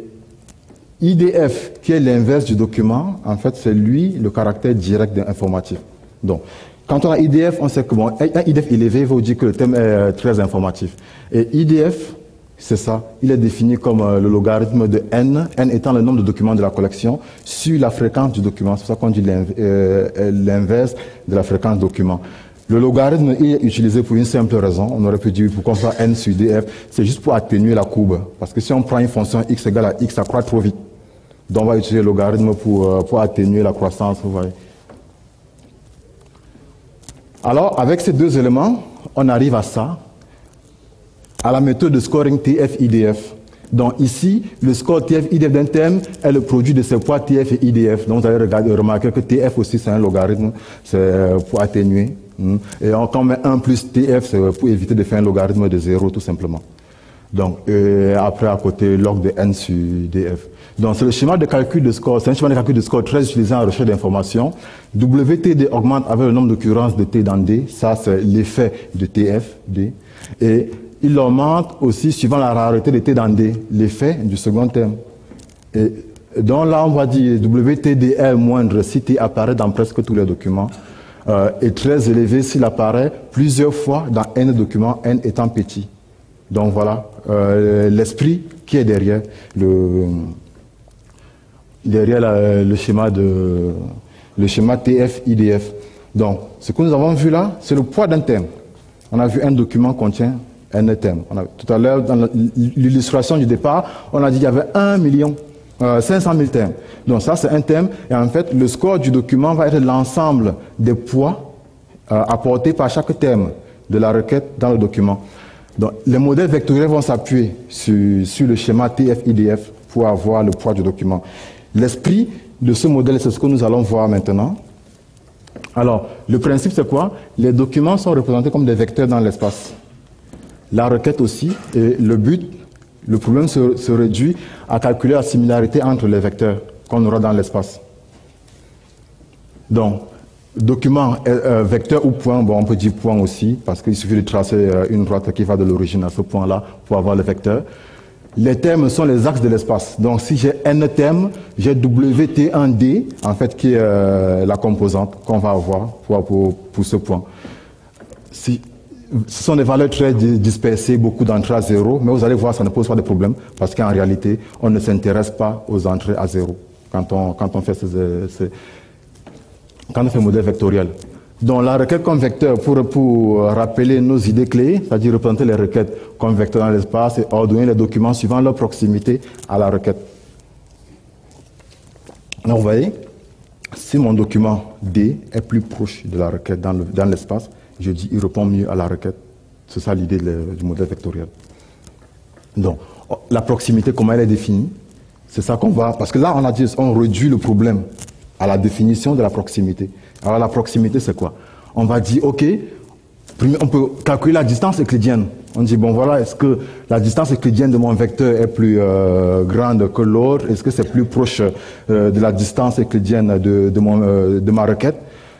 IDF, qui est l'inverse du document, en fait, c'est lui le caractère direct informatif. Donc, quand on a IDF, on sait que bon, un IDF élevé va vous dire que le thème est très informatif. Et IDF, c'est ça, il est défini comme le logarithme de n, n étant le nombre de documents de la collection, sur la fréquence du document. C'est pour ça qu'on dit l'inverse de la fréquence document. Le logarithme est utilisé pour une simple raison. On aurait pu dire pourquoi on fait n sur df, c'est juste pour atténuer la courbe. Parce que si on prend une fonction x égale à x, ça croît trop vite. Donc on va utiliser le logarithme pour atténuer la croissance, vous voyez. Alors, avec ces deux éléments, on arrive à ça, à la méthode de scoring TF-IDF. Donc ici, le score TF-IDF d'un thème est le produit de ses poids TF et IDF. Donc vous avez remarqué que TF aussi, c'est un logarithme, c'est pour atténuer. Et quand on met 1 plus TF, c'est pour éviter de faire un logarithme de 0, tout simplement. Donc, après, à côté, log de n sur df. Donc, c'est le schéma de calcul de score. C'est un schéma de calcul de score très utilisé en recherche d'informations. WTD augmente avec le nombre d'occurrences de T dans D. Ça, c'est l'effet de TF, D. Et il augmente aussi suivant la rareté de T dans D, l'effet du second terme. Et donc là, on va dire WTD est moindre si T apparaît dans presque tous les documents. Est très élevé s'il apparaît plusieurs fois dans n documents, n étant petit. Donc voilà l'esprit qui est derrière le schéma TF-IDF. Donc ce que nous avons vu là, c'est le poids d'un thème. On a vu un document contient n thèmes. Tout à l'heure, dans l'illustration du départ, on a dit qu'il y avait 500 000 thèmes. Donc ça, c'est un thème. Et en fait, le score du document va être l'ensemble des poids apportés par chaque thème de la requête dans le document. Donc les modèles vectoriels vont s'appuyer sur le schéma TF-IDF pour avoir le poids du document. L'esprit de ce modèle, c'est ce que nous allons voir maintenant. Alors, le principe, c'est quoi? Les documents sont représentés comme des vecteurs dans l'espace. La requête aussi. Et le problème se réduit à calculer la similarité entre les vecteurs qu'on aura dans l'espace. Donc, document, vecteur ou point, bon, on peut dire point aussi, parce qu'il suffit de tracer une droite qui va de l'origine à ce point-là pour avoir le vecteur. Les thèmes sont les axes de l'espace. Donc, si j'ai n thèmes, j'ai WT1D, en fait, qui est la composante qu'on va avoir pour ce point. Ce sont des valeurs très dispersées, beaucoup d'entrées à 0, mais vous allez voir, ça ne pose pas de problème, parce qu'en réalité, on ne s'intéresse pas aux entrées à 0 quand on fait le modèle vectoriel. Donc la requête comme vecteur, pour rappeler nos idées clés, c'est-à-dire représenter les requêtes comme vecteurs dans l'espace et ordonner les documents suivant leur proximité à la requête. Donc vous voyez, si mon document D est plus proche de la requête dans l'espace, je dis il répond mieux à la requête. C'est ça l'idée du modèle vectoriel. Donc la proximité, comment elle est définie? C'est ça qu'on va... Parce que là, on réduit le problème à la définition de la proximité. Alors la proximité, c'est quoi? On va dire, OK, on peut calculer la distance euclidienne. On dit, bon voilà, est-ce que la distance euclidienne de mon vecteur est plus grande que l'autre? Est-ce que c'est plus proche de la distance euclidienne de ma requête?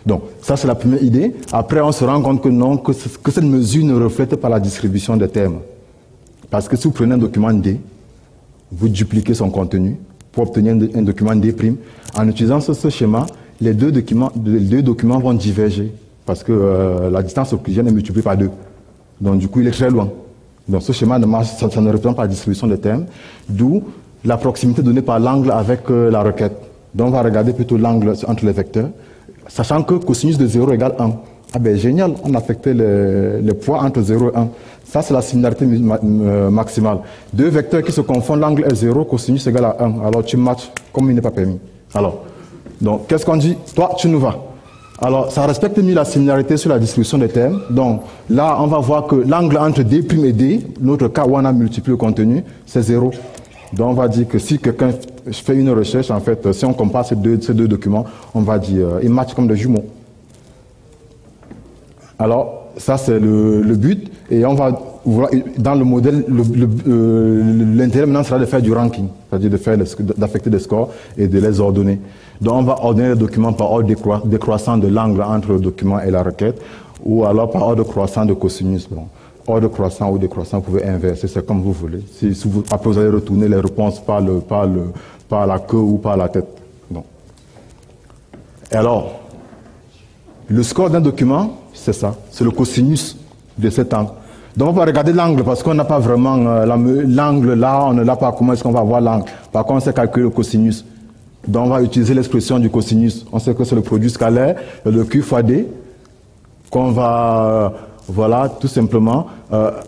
Donc, ça c'est la première idée. Après, on se rend compte que non, que cette mesure ne reflète pas la distribution des thèmes. Parce que si vous prenez un document D, vous dupliquez son contenu pour obtenir un document D'. En utilisant ce schéma, les deux documents vont diverger parce que la distance euclidienne est multipliée par 2. Donc du coup, il est très loin. Donc ce schéma ne marche, ça ne représente pas la distribution des thèmes, d'où la proximité donnée par l'angle avec la requête. Donc on va regarder plutôt l'angle entre les vecteurs, sachant que cosinus de 0 égale 1. Ah ben génial, on a affecté les poids entre 0 et 1. Ça, c'est la similarité maximale. Deux vecteurs qui se confondent, l'angle est 0, cosinus égale à 1. Alors tu matches comme il n'est pas permis. Alors, donc qu'est-ce qu'on dit? Toi, tu nous vas. Alors, ça respecte mieux la similarité sur la distribution des thèmes. Donc là, on va voir que l'angle entre D' et D, notre cas où on a multiplié le contenu, c'est 0. Donc on va dire que si quelqu'un fait une recherche, en fait, si on compare ces deux documents, on va dire ils matchent comme des jumeaux. Alors, ça c'est le but, et on va voir dans le modèle, l'intérêt maintenant sera de faire du ranking, c'est-à-dire d'affecter des scores et de les ordonner. Donc on va ordonner les documents par ordre décroissant de l'angle entre le document et la requête, ou alors par ordre croissant de cosinus. Bon, ordre croissant ou décroissant, vous pouvez inverser, c'est comme vous voulez. Après vous allez retourner les réponses par par la queue ou par la tête. Donc. Et alors, le score d'un document, c'est ça, c'est le cosinus de cet angle. Donc on va regarder l'angle parce qu'on n'a pas vraiment l'angle là, on ne l'a pas, comment est-ce qu'on va avoir l'angle. Par contre, on sait calculer le cosinus. Donc on va utiliser l'expression du cosinus. On sait que c'est le produit scalaire, le Q fois D, qu'on va, voilà, tout simplement,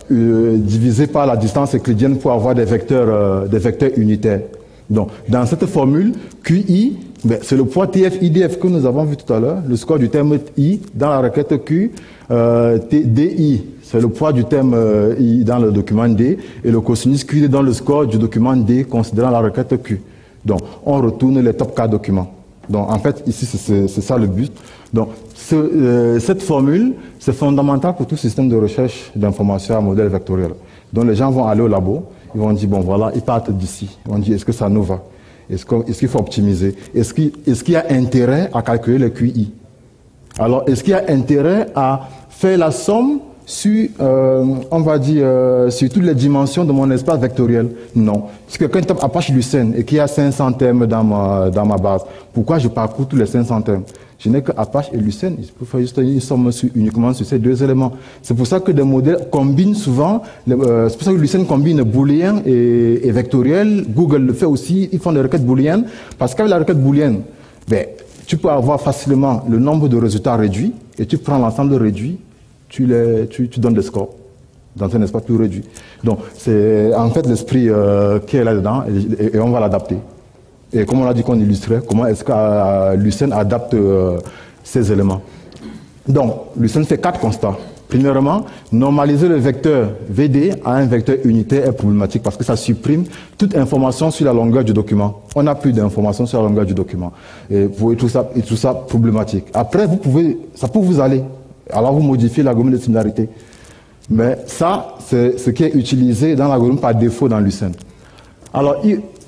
diviser par la distance euclidienne pour avoir des vecteurs unitaires. Donc, dans cette formule, QI, ben, c'est le poids TF IDF que nous avons vu tout à l'heure, le score du terme I dans la requête Q, DI, c'est le poids du terme I dans le document D, et le cosinus QD dans le score du document D considérant la requête Q. Donc, on retourne les top 4 documents. Donc, en fait, ici, c'est ça le but. Donc, cette formule, c'est fondamental pour tout système de recherche d'information à modèle vectoriel. Donc, les gens vont aller au labo, ils vont dire, bon, voilà, ils partent d'ici. Ils vont dire, est-ce que ça nous va? Est-ce qu'il faut optimiser? Est-ce qu'il y a intérêt à calculer le QI? Alors, est-ce qu'il y a intérêt à faire la somme sur, on va dire, sur toutes les dimensions de mon espace vectoriel? Non. Si quelqu'un tape Apache Lucene et qu'il y a 500 termes dans ma base, pourquoi je parcours tous les 500 termes? Je n'ai que Apache et Lucene. Je peux faire juste une somme uniquement sur ces deux éléments. C'est pour ça que des modèles combinent souvent, c'est pour ça que Lucene combine booléen et vectoriel. Google le fait aussi, ils font des requêtes booléennes. Parce qu'avec la requête booléenne, ben, tu peux avoir facilement le nombre de résultats réduits et tu prends l'ensemble réduit, tu donnes des scores dans un espace plus réduit. Donc, c'est en fait l'esprit qui est là-dedans et on va l'adapter. Et comme on l'a dit qu'on illustrait, comment est-ce que Lucene adapte ces éléments. Donc, Lucene fait 4 constats. Premièrement, normaliser le vecteur VD à un vecteur unitaire est problématique parce que ça supprime toute information sur la longueur du document. On n'a plus d'informations sur la longueur du document. Et vous voyez tout ça problématique. Après, ça peut vous aller. Alors vous modifiez l'algorithme de similarité. Mais ça, c'est ce qui est utilisé dans l'algorithme par défaut dans Lucene. Alors,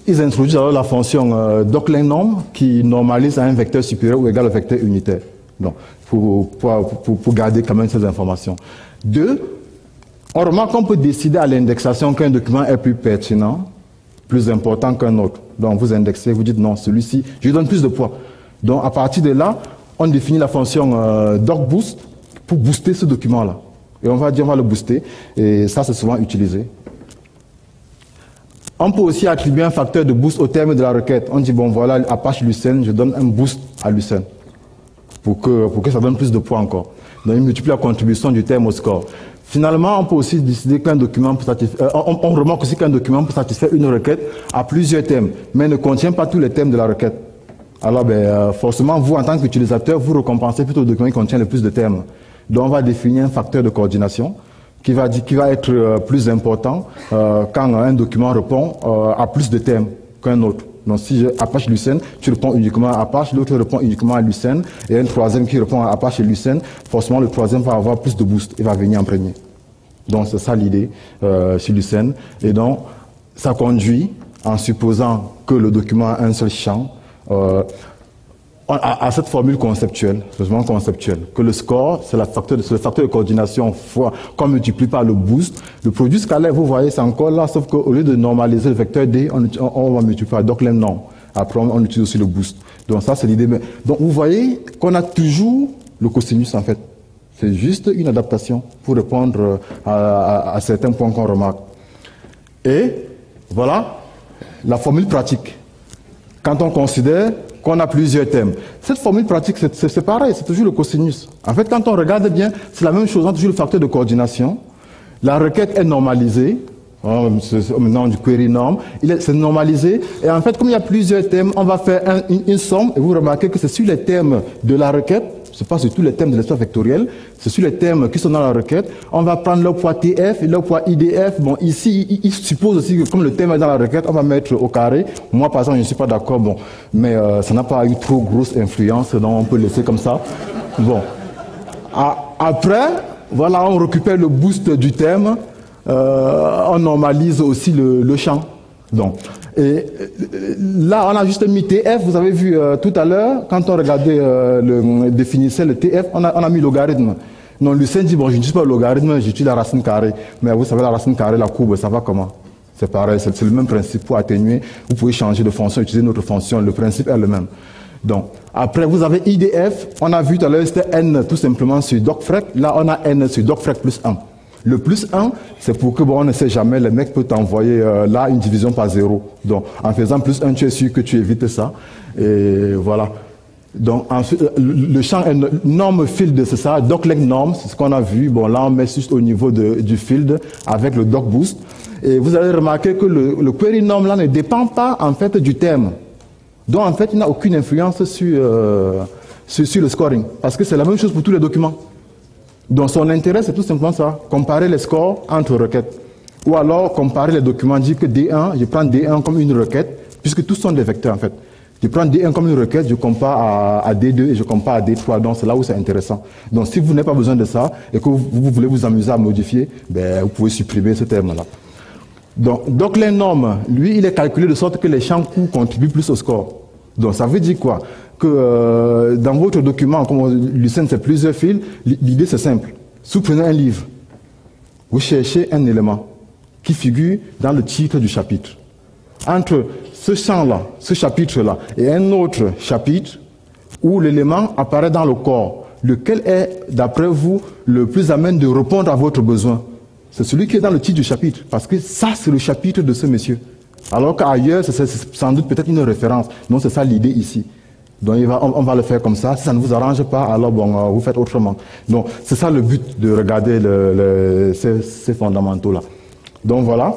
ils introduisent alors la fonction docLengNorm qui normalise à un vecteur supérieur ou égal au vecteur unitaire. Donc, pour garder quand même ces informations. 2, on remarque qu'on peut décider à l'indexation qu'un document est plus pertinent, plus important qu'un autre. Donc, vous indexez, vous dites non, celui-ci, je lui donne plus de poids. Donc, à partir de là, on définit la fonction docBoost pour booster ce document-là. Et on va dire, on va le booster, et ça, c'est souvent utilisé. On peut aussi attribuer un facteur de boost au terme de la requête. On dit, bon, voilà, Apache Lucene, je donne un boost à Lucene pour que ça donne plus de poids encore. Donc, il multiplie la contribution du terme au score. Finalement, on peut aussi décider qu'un document peut satisfaire, on remarque aussi qu'un document peut satisfaire une requête à plusieurs thèmes, mais ne contient pas tous les thèmes de la requête. Alors, forcément, vous, en tant qu'utilisateur, vous récompensez plutôt le document qui contient le plus de thèmes. Donc, on va définir un facteur de coordination qui va être plus important quand un document répond à plus de thèmes qu'un autre. Donc si Apache Lucene, tu réponds uniquement à Apache, l'autre répond uniquement à Lucene, et un troisième qui répond à Apache et Lucene, forcément le troisième va avoir plus de boost, il va venir en premier. Donc c'est ça l'idée chez Lucene. Et donc ça conduit, en supposant que le document a un seul champ, à cette formule conceptuelle, vraiment conceptuelle, que le score, c'est le facteur de coordination fois qu'on multiplie par le boost. Le produit scalaire, vous voyez, c'est encore là, sauf qu'au lieu de normaliser le vecteur D, on va multiplier par docLengNorm. Après, on utilise aussi le boost. Donc ça, c'est l'idée. Donc vous voyez qu'on a toujours le cosinus, en fait. C'est juste une adaptation pour répondre à certains points qu'on remarque. Et voilà la formule pratique. Quand on considère qu'on a plusieurs thèmes. Cette formule pratique, c'est pareil, c'est toujours le cosinus. En fait, quand on regarde bien, c'est la même chose, on a toujours le facteur de coordination. La requête est normalisée, maintenant du query norm, c'est normalisé. Et en fait, comme il y a plusieurs thèmes, on va faire une somme, et vous remarquez que c'est sur les thèmes de la requête, c'est pas sur tous les thèmes de l'espace vectoriel, c'est sur les thèmes qui sont dans la requête. On va prendre leur poids TF et leur poids IDF. Bon, ici, il suppose aussi que comme le thème est dans la requête, on va mettre au carré. Moi, par exemple, je ne suis pas d'accord, bon, mais ça n'a pas eu trop grosse influence, donc on peut laisser comme ça. Bon. Après, voilà, on récupère le boost du thème, on normalise aussi le champ. Donc, et là, on a juste mis TF, vous avez vu tout à l'heure, quand on regardait, définissait le TF, on a mis logarithme. Non, Lucene dit, bon, je ne dis pas logarithme, j'utilise la racine carrée. Mais vous savez, la racine carrée, la courbe, ça va comment? C'est pareil, c'est le même principe pour atténuer. Vous pouvez changer de fonction, utiliser une autre fonction, le principe est le même. Donc, après, vous avez IDF, on a vu tout à l'heure, c'était N tout simplement sur docfrec. Là, on a N sur docfrec plus 1. Le plus 1, c'est pour que, bon, on ne sait jamais, le mec peut t'envoyer là une division par 0. Donc, en faisant plus 1, tu es sûr que tu évites ça. Et voilà. Donc, ensuite, le champ norme field, c'est ça. Docleg norm, c'est ce qu'on a vu. Bon, là, on met juste au niveau du field avec le doc boost. Et vous allez remarquer que le query norm là ne dépend pas, en fait, du terme. Donc, en fait, il n'a aucune influence sur le scoring. Parce que c'est la même chose pour tous les documents. Donc, son intérêt, c'est tout simplement ça. Comparer les scores entre requêtes. Ou alors, comparer les documents, dire que D1, je prends D1 comme une requête, puisque tous sont des vecteurs, en fait. Je prends D1 comme une requête, je compare à D2 et je compare à D3. Donc, c'est là où c'est intéressant. Donc, si vous n'avez pas besoin de ça et que vous voulez vous amuser à modifier, ben, vous pouvez supprimer ce terme-là. Donc les normes, lui, il est calculé de sorte que les champs coûts contribuent plus au score. Donc, ça veut dire quoi? Que dans votre document, comme Lucene, c'est plusieurs fils, l'idée, c'est simple. Si vous prenez un livre, vous cherchez un élément qui figure dans le titre du chapitre. Entre ce champ-là, ce chapitre-là, et un autre chapitre où l'élément apparaît dans le corps, lequel est, d'après vous, le plus à même de répondre à votre besoin? C'est celui qui est dans le titre du chapitre, parce que ça, c'est le chapitre de ce monsieur. Alors qu'ailleurs, c'est sans doute peut-être une référence. Non, c'est ça l'idée ici. Donc, on va le faire comme ça. Si ça ne vous arrange pas, alors bon, vous faites autrement. Donc, c'est ça le but de regarder ces fondamentaux-là. Donc, voilà.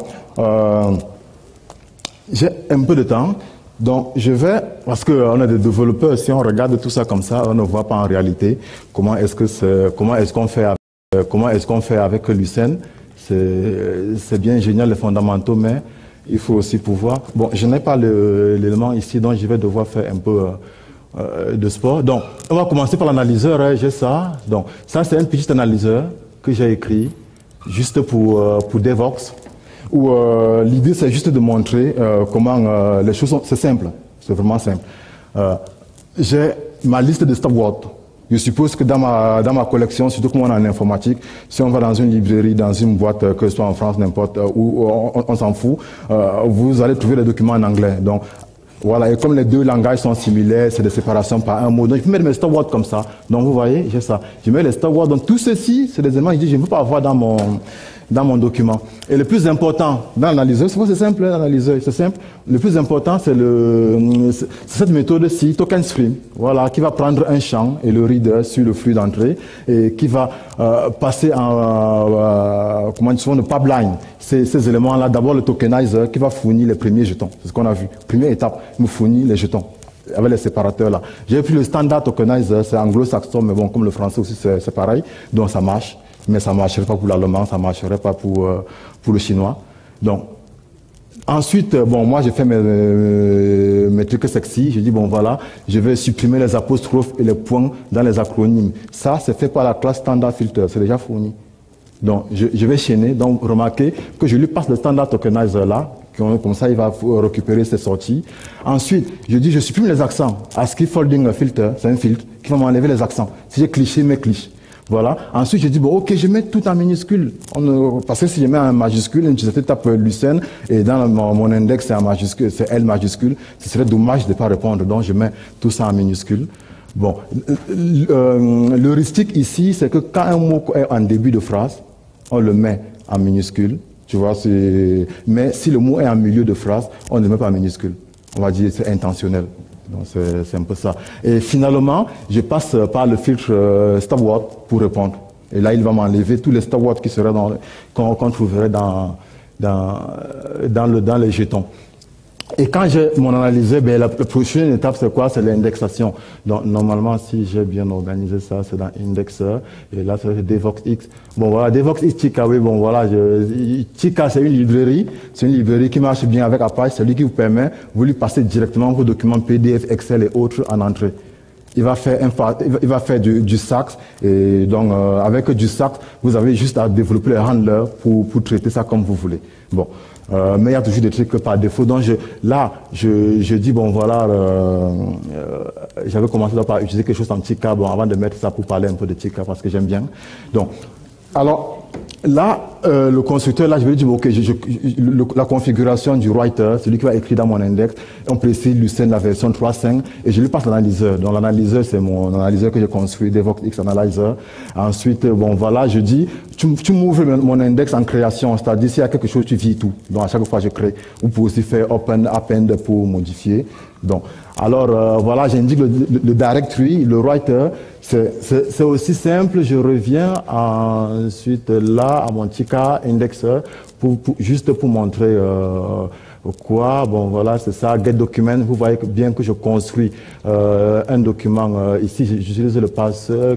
J'ai un peu de temps. Donc, je vais, parce qu'on a des développeurs, si on regarde tout ça comme ça, on ne voit pas en réalité comment est-ce qu'on fait avec Lucene. C'est bien génial les fondamentaux, mais il faut aussi pouvoir. Bon, je n'ai pas l'élément ici, donc je vais devoir faire un peu de sport. Donc, on va commencer par l'analyseur. Hein, j'ai ça. Donc, ça, c'est un petit analyseur que j'ai écrit juste pour Devoxx, où l'idée, c'est juste de montrer comment les choses sont. C'est simple. C'est vraiment simple. J'ai ma liste de stopwords. Je suppose que dans ma collection, surtout comme on est en informatique, si on va dans une librairie, dans une boîte, que ce soit en France, n'importe où, on s'en fout, vous allez trouver les documents en anglais. Donc, voilà, et comme les deux langages sont similaires, c'est des séparations par un mot. Donc, je peux mettre mes stopwords comme ça. Donc, vous voyez, j'ai ça. Je mets les stopwords. Donc, tout ceci, c'est des éléments que je ne peux pas avoir dans mon document. Et le plus important dans l'analyseur, c'est simple, l'analyseur, c'est simple. Le plus important, c'est cette méthode-ci, token stream, voilà, qui va prendre un champ et le reader sur le flux d'entrée et qui va passer en, comment dire, le pipeline. Ces éléments-là, d'abord le tokenizer qui va fournir les premiers jetons. C'est ce qu'on a vu. Première étape, il me fournit les jetons avec les séparateurs là. J'ai pris le standard tokenizer, c'est anglo-saxon, mais bon, comme le français aussi, c'est pareil, donc ça marche. Mais ça ne marcherait pas pour l'allemand, ça ne marcherait pas pour le chinois. Donc, ensuite, bon, moi, j'ai fait mes trucs sexy. J'ai dit, bon, voilà, je vais supprimer les apostrophes et les points dans les acronymes. Ça, c'est fait par la classe standard filter, c'est déjà fourni. Donc, je vais chaîner. Donc, remarquez que je lui passe le standard tokenizer là. Comme ça, il va récupérer ses sorties. Ensuite, je dis, je supprime les accents. ASCII folding filter, c'est un filtre qui va m'enlever les accents. Si j'ai cliché, mes clichés. Voilà. Ensuite, je dis, bon, ok, je mets tout en minuscule. Parce que si je mets en majuscule, une utilisateur tape Lucene, et dans mon index, c'est en majuscule, c'est L majuscule, ce serait dommage de ne pas répondre. Donc, je mets tout ça en minuscule. Bon. L'heuristique ici, c'est que quand un mot est en début de phrase, on le met en minuscule. Tu vois, mais si le mot est en milieu de phrase, on ne le met pas en minuscule. On va dire c'est intentionnel. Donc c'est un peu ça. Et finalement, je passe par le filtre stopword pour répondre. Et là, il va m'enlever tous les stopwords qui seraient qu'on trouverait dans les jetons. Et quand j'ai mon analysé, ben, la prochaine étape, c'est quoi? C'est l'indexation. Donc, normalement, si j'ai bien organisé ça, c'est dans Indexer. Et là, c'est DevoxX. Bon, voilà, DevoxX Chica, oui, bon, voilà. Chica, c'est une librairie. C'est une librairie qui marche bien avec Apache. C'est lui qui vous permet, vous lui passez directement vos documents PDF, Excel et autres en entrée. Il va faire du SAX. Et donc, avec du SAX, vous avez juste à développer les handlers pour traiter ça comme vous voulez. Bon. Mais il y a toujours des trucs par défaut. Donc je dis, bon voilà, j'avais commencé par utiliser quelque chose en Chica, bon, avant de mettre ça pour parler un peu de Chica, parce que j'aime bien. Donc, alors, là, le constructeur, là, je vais dire, ok, la configuration du writer, celui qui va écrire dans mon index, on précise Lucene la version 3.5 et je lui passe l'analyseur. Donc l'analyseur, c'est mon analyseur que j'ai construit, Devox X Analyzer. Ensuite, bon, voilà, je dis, tu m'ouvres mon index en création, c'est-à-dire s'il y a quelque chose, tu vis tout. Donc à chaque fois, je crée. Vous pouvez aussi faire open, append pour modifier. Donc, alors, voilà, j'indique le directory, le writer. C'est aussi simple, je reviens ensuite là à mon petit cas indexer juste pour montrer quoi. Bon voilà, c'est ça, get document. Vous voyez bien que je construis un document ici. J'utilise le passeur.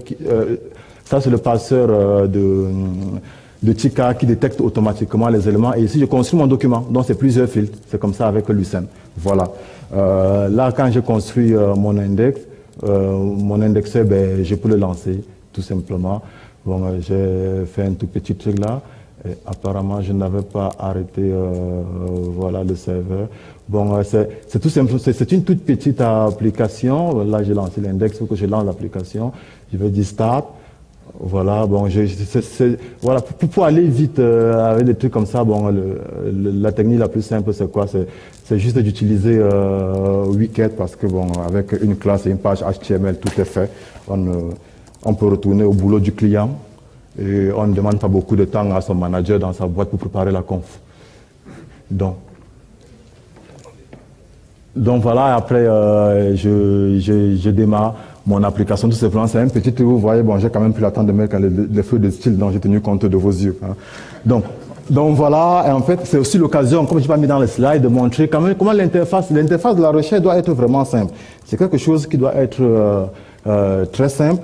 Ça c'est le passeur de Tika qui détecte automatiquement les éléments. Et ici je construis mon document. Donc c'est plusieurs filtres. C'est comme ça avec Lucene. Voilà. Là quand je construis mon index. Mon indexeur, ben, je peux le lancer, tout simplement. Bon, j'ai fait un tout petit truc là. Et apparemment, je n'avais pas arrêté voilà, le serveur. Bon, c'est tout simple. C'est une toute petite application. Là, j'ai lancé l'index. Il faut que je lance l'application. Je vais dire start. Voilà, bon, voilà, pour aller vite avec des trucs comme ça, bon, la technique la plus simple, c'est quoi? C'est juste d'utiliser Wicked parce que, bon, avec une classe et une page HTML, tout est fait. On peut retourner au boulot du client et on ne demande pas beaucoup de temps à son manager dans sa boîte pour préparer la conf. Donc voilà, après, je démarre mon application, tout simplement. C'est un petit truc, vous voyez, bon, j'ai quand même pris le temps de mettre les feux de style, donc j'ai tenu compte de vos yeux. Hein. Donc voilà, et en fait, c'est aussi l'occasion, comme je n'ai pas mis dans les slides, de montrer quand même comment l'interface de la recherche doit être vraiment simple. C'est quelque chose qui doit être très simple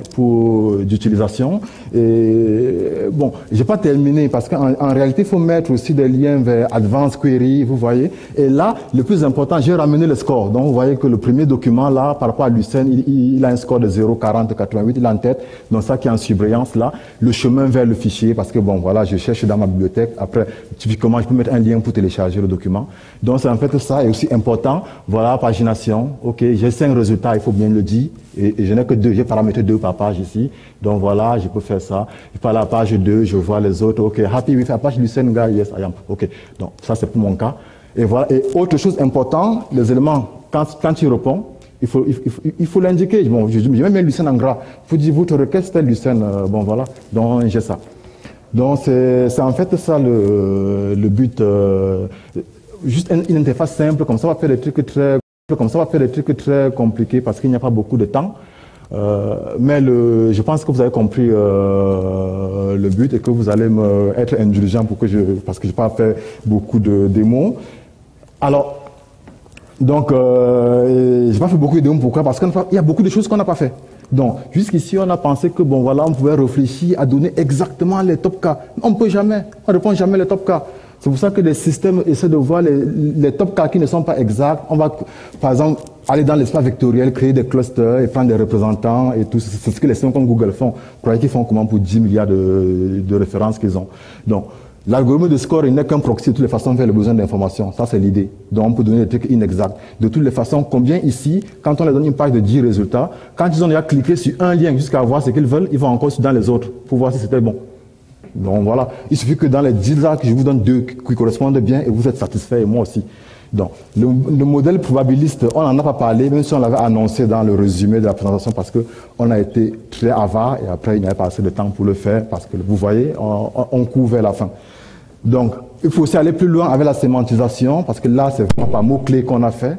d'utilisation. Et bon, j'ai pas terminé parce qu'en réalité, il faut mettre aussi des liens vers Advanced Query, vous voyez. Et là, le plus important, j'ai ramené le score. Donc, vous voyez que le premier document, là, par rapport à Lucene, il a un score de 0,4088, il est en tête. Donc, ça qui est en surbrillance, là. Le chemin vers le fichier, parce que bon, voilà, je cherche dans ma bibliothèque. Après, typiquement, je peux mettre un lien pour télécharger le document. Donc, c'est en fait ça, et aussi important. Voilà, pagination. OK, j'ai 5 résultats, il faut bien le dire. Et je n'ai que 2, j'ai paramétré 2 par page ici. Donc voilà, je peux faire ça. Et par la page 2, je vois les autres. OK, happy with la page Lucene guy, yes, I am. OK, donc ça c'est pour mon cas. Et voilà, et autre chose importante, les éléments, quand tu réponds, il faut l'indiquer. Bon, je mets même Lucene en gras. Il faut dire, votre requête c'était Lucene. Bon voilà, donc j'ai ça. Donc c'est en fait ça le but. Juste une interface simple, comme ça on va faire des trucs très compliqués parce qu'il n'y a pas beaucoup de temps. Mais je pense que vous avez compris le but et que vous allez être indulgent parce que je n'ai pas fait beaucoup de démos. Alors, donc, je n'ai pas fait beaucoup de démos. Pourquoi? Parce qu'il y a beaucoup de choses qu'on n'a pas fait. Donc, jusqu'ici, on a pensé que, bon, voilà, on pouvait réfléchir à donner exactement les top cas. On ne peut jamais. On ne répond jamais les top cas. C'est pour ça que les systèmes essaient de voir les top cas qui ne sont pas exacts. On va, par exemple, aller dans l'espace vectoriel, créer des clusters et prendre des représentants et tout. C'est ce que les systèmes comme Google font. Vous croyez qu'ils font comment pour 10 milliards de références qu'ils ont. Donc, l'algorithme de score, il n'est qu'un proxy de toutes les façons vers le besoin d'information. Ça, c'est l'idée. Donc, on peut donner des trucs inexacts. De toutes les façons, combien ici, quand on leur donne une page de 10 résultats, quand ils ont déjà cliqué sur un lien jusqu'à voir ce qu'ils veulent, ils vont encore dans les autres pour voir si c'était bon. Donc voilà, il suffit que dans les 10 là, que je vous donne 2 qui correspondent bien et vous êtes satisfait et moi aussi. Donc, le modèle probabiliste, on n'en a pas parlé, même si on l'avait annoncé dans le résumé de la présentation parce qu'on a été très avare et après il n'y avait pas assez de temps pour le faire parce que vous voyez, on court vers la fin. Donc, il faut aussi aller plus loin avec la sémantisation parce que là, c'est vraiment par mots-clés qu'on a fait.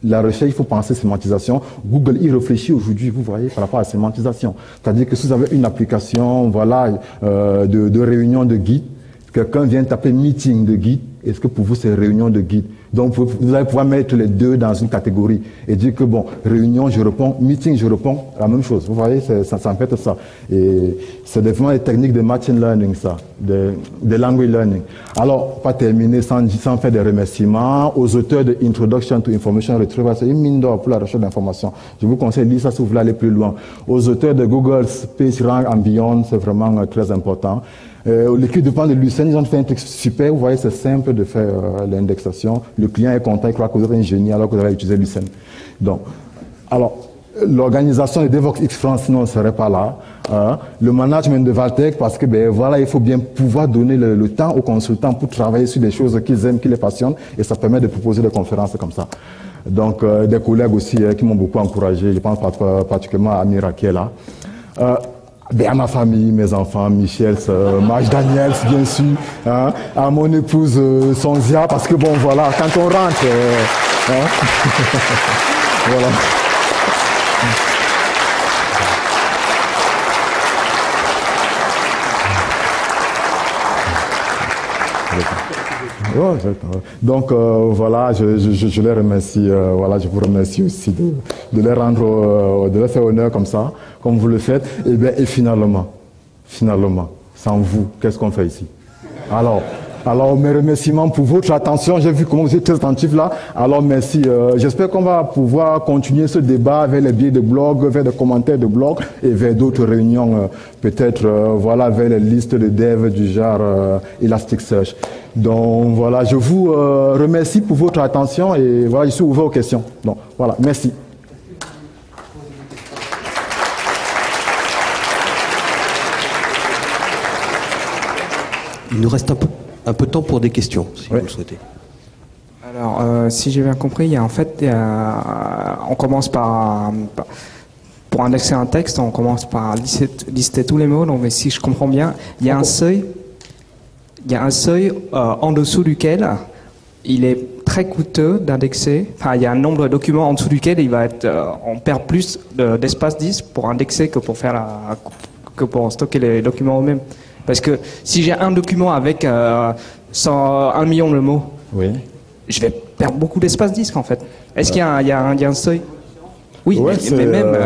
La recherche, il faut penser sémantisation. Google y réfléchit aujourd'hui, vous voyez, par rapport à la sémantisation. C'est-à-dire que si vous avez une application, voilà, de réunion de guide, quelqu'un vient taper meeting de guide, est-ce que pour vous c'est réunion de guide? Donc vous allez pouvoir mettre les deux dans une catégorie et dire que bon, réunion je réponds, meeting je réponds, la même chose. Vous voyez, ça en fait ça. Et c'est vraiment des techniques de machine learning, ça, de language learning. Alors, pas terminer sans faire des remerciements aux auteurs de Introduction to Information Retrieval, c'est une mine d'or pour la recherche d'informations. Je vous conseille de lire ça si vous voulez aller plus loin. Aux auteurs de Google PageRank and Beyond, c'est vraiment très important. L'équipe de Lucene, ils ont fait un truc super. Vous voyez, c'est simple de faire l'indexation. Le client est content, il croit que vous êtes un génie alors que vous allez utiliser Lucene. Donc, alors, L'organisation de Devox X France sinon ne serait pas là. Le management de Valtech, parce que ben, voilà, il faut bien pouvoir donner le temps aux consultants pour travailler sur des choses qu'ils aiment, qui les passionnent, et ça permet de proposer des conférences comme ça. Donc des collègues aussi qui m'ont beaucoup encouragé, je pense particulièrement à Amira qui est là. Ben, à ma famille, mes enfants, Michel, Maj Daniels, bien sûr, hein, à mon épouse Sonzia, parce que bon, voilà, quand on rentre, hein, voilà. Donc voilà, je les remercie. Voilà, je vous remercie aussi de leur rendre, de leur faire honneur comme ça, comme vous le faites. Et finalement, sans vous, qu'est-ce qu'on fait ici? Alors, mes remerciements pour votre attention. J'ai vu comment vous êtes très attentifs là. Alors, merci. J'espère qu'on va pouvoir continuer ce débat vers les biais de blog, vers des commentaires de blog et vers d'autres réunions, peut-être, voilà, vers les listes de dev du genre Elasticsearch. Donc, voilà, je vous remercie pour votre attention et voilà, je suis ouvert aux questions. Donc, voilà, merci. Il nous reste un peu de temps pour des questions, si vous le souhaitez. Alors, si j'ai bien compris, on commence par pour indexer un texte, on commence par lister tous les mots. Donc, si je comprends bien, il y a un seuil. Il y a un seuil en dessous duquel il est très coûteux d'indexer. Enfin, il y a un nombre de documents en dessous duquel on perd plus d'espace disque pour indexer que pour stocker les documents eux-mêmes. Parce que si j'ai un document avec 1 million de mots, je vais perdre beaucoup d'espace disque en fait. Est-ce qu'il y a un seuil? Oui, mais même...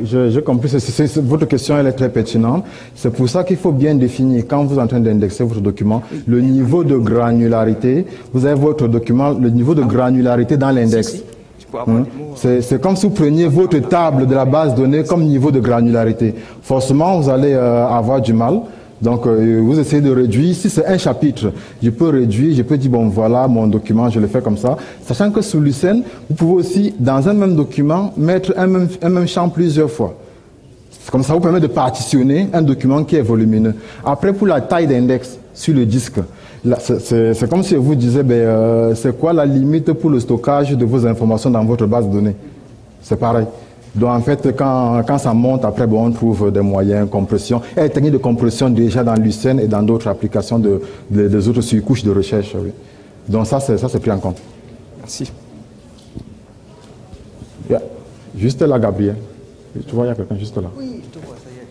J'ai compris. Votre question elle est très pertinente. C'est pour ça qu'il faut bien définir, quand vous êtes en train d'indexer votre document, le niveau de granularité. Vous avez votre document, le niveau de granularité dans l'index. C'est comme si vous preniez votre table de la base de données comme niveau de granularité. Forcément, vous allez avoir du mal. Donc, vous essayez de réduire. Si c'est un chapitre, je peux réduire, je peux dire, bon, voilà, mon document, je le fais comme ça. Sachant que sous Lucene, vous pouvez aussi, dans un même document, mettre un même champ plusieurs fois. Comme ça vous permet de partitionner un document qui est volumineux. Après, pour la taille d'index sur le disque, c'est comme si je vous disais, c'est quoi la limite pour le stockage de vos informations dans votre base de données? C'est pareil. Donc en fait, quand ça monte, après, on trouve des moyens, compression. Il y a des techniques de compression déjà dans Lucene et dans d'autres applications des autres surcouches de recherche. Oui. Donc ça, c'est pris en compte. Merci. Yeah. Juste là, Gabriel. Tu vois, il y a quelqu'un juste là. Oui, je te vois, ça y est.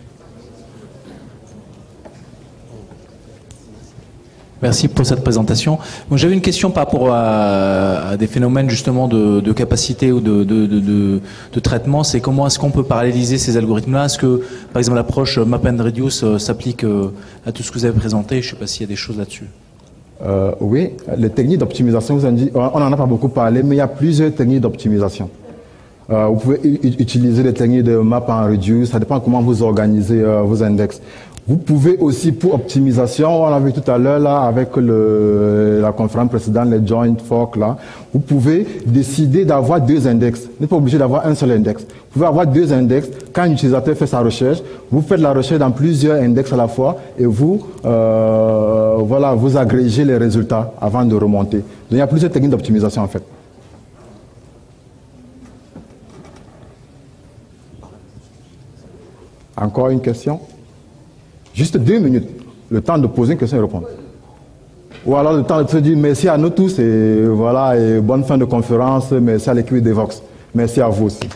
Merci pour cette présentation. J'avais une question par rapport à des phénomènes justement de capacité ou de traitement. C'est comment est-ce qu'on peut paralléliser ces algorithmes-là? Est-ce que, par exemple, l'approche Map and Reduce s'applique à tout ce que vous avez présenté? Je ne sais pas s'il y a des choses là-dessus. Oui, les techniques d'optimisation, on n'en a pas beaucoup parlé, mais il y a plusieurs techniques d'optimisation. Vous pouvez utiliser les techniques de Map and Reduce, ça dépend comment vous organisez vos index. Vous pouvez aussi, pour optimisation, on l'a vu tout à l'heure là avec la conférence précédente, les joint fork là, vous pouvez décider d'avoir 2 index. Vous n'êtes pas obligé d'avoir un seul index. Vous pouvez avoir 2 index. Quand un utilisateur fait sa recherche, vous faites la recherche dans plusieurs index à la fois et vous agrégez les résultats avant de remonter. Donc, il y a plusieurs techniques d'optimisation en fait. Encore une question? Juste 2 minutes, le temps de poser une question et répondre. Ou alors le temps de se dire merci à nous tous et voilà, et bonne fin de conférence, merci à l'équipe d'Evox. Merci à vous aussi.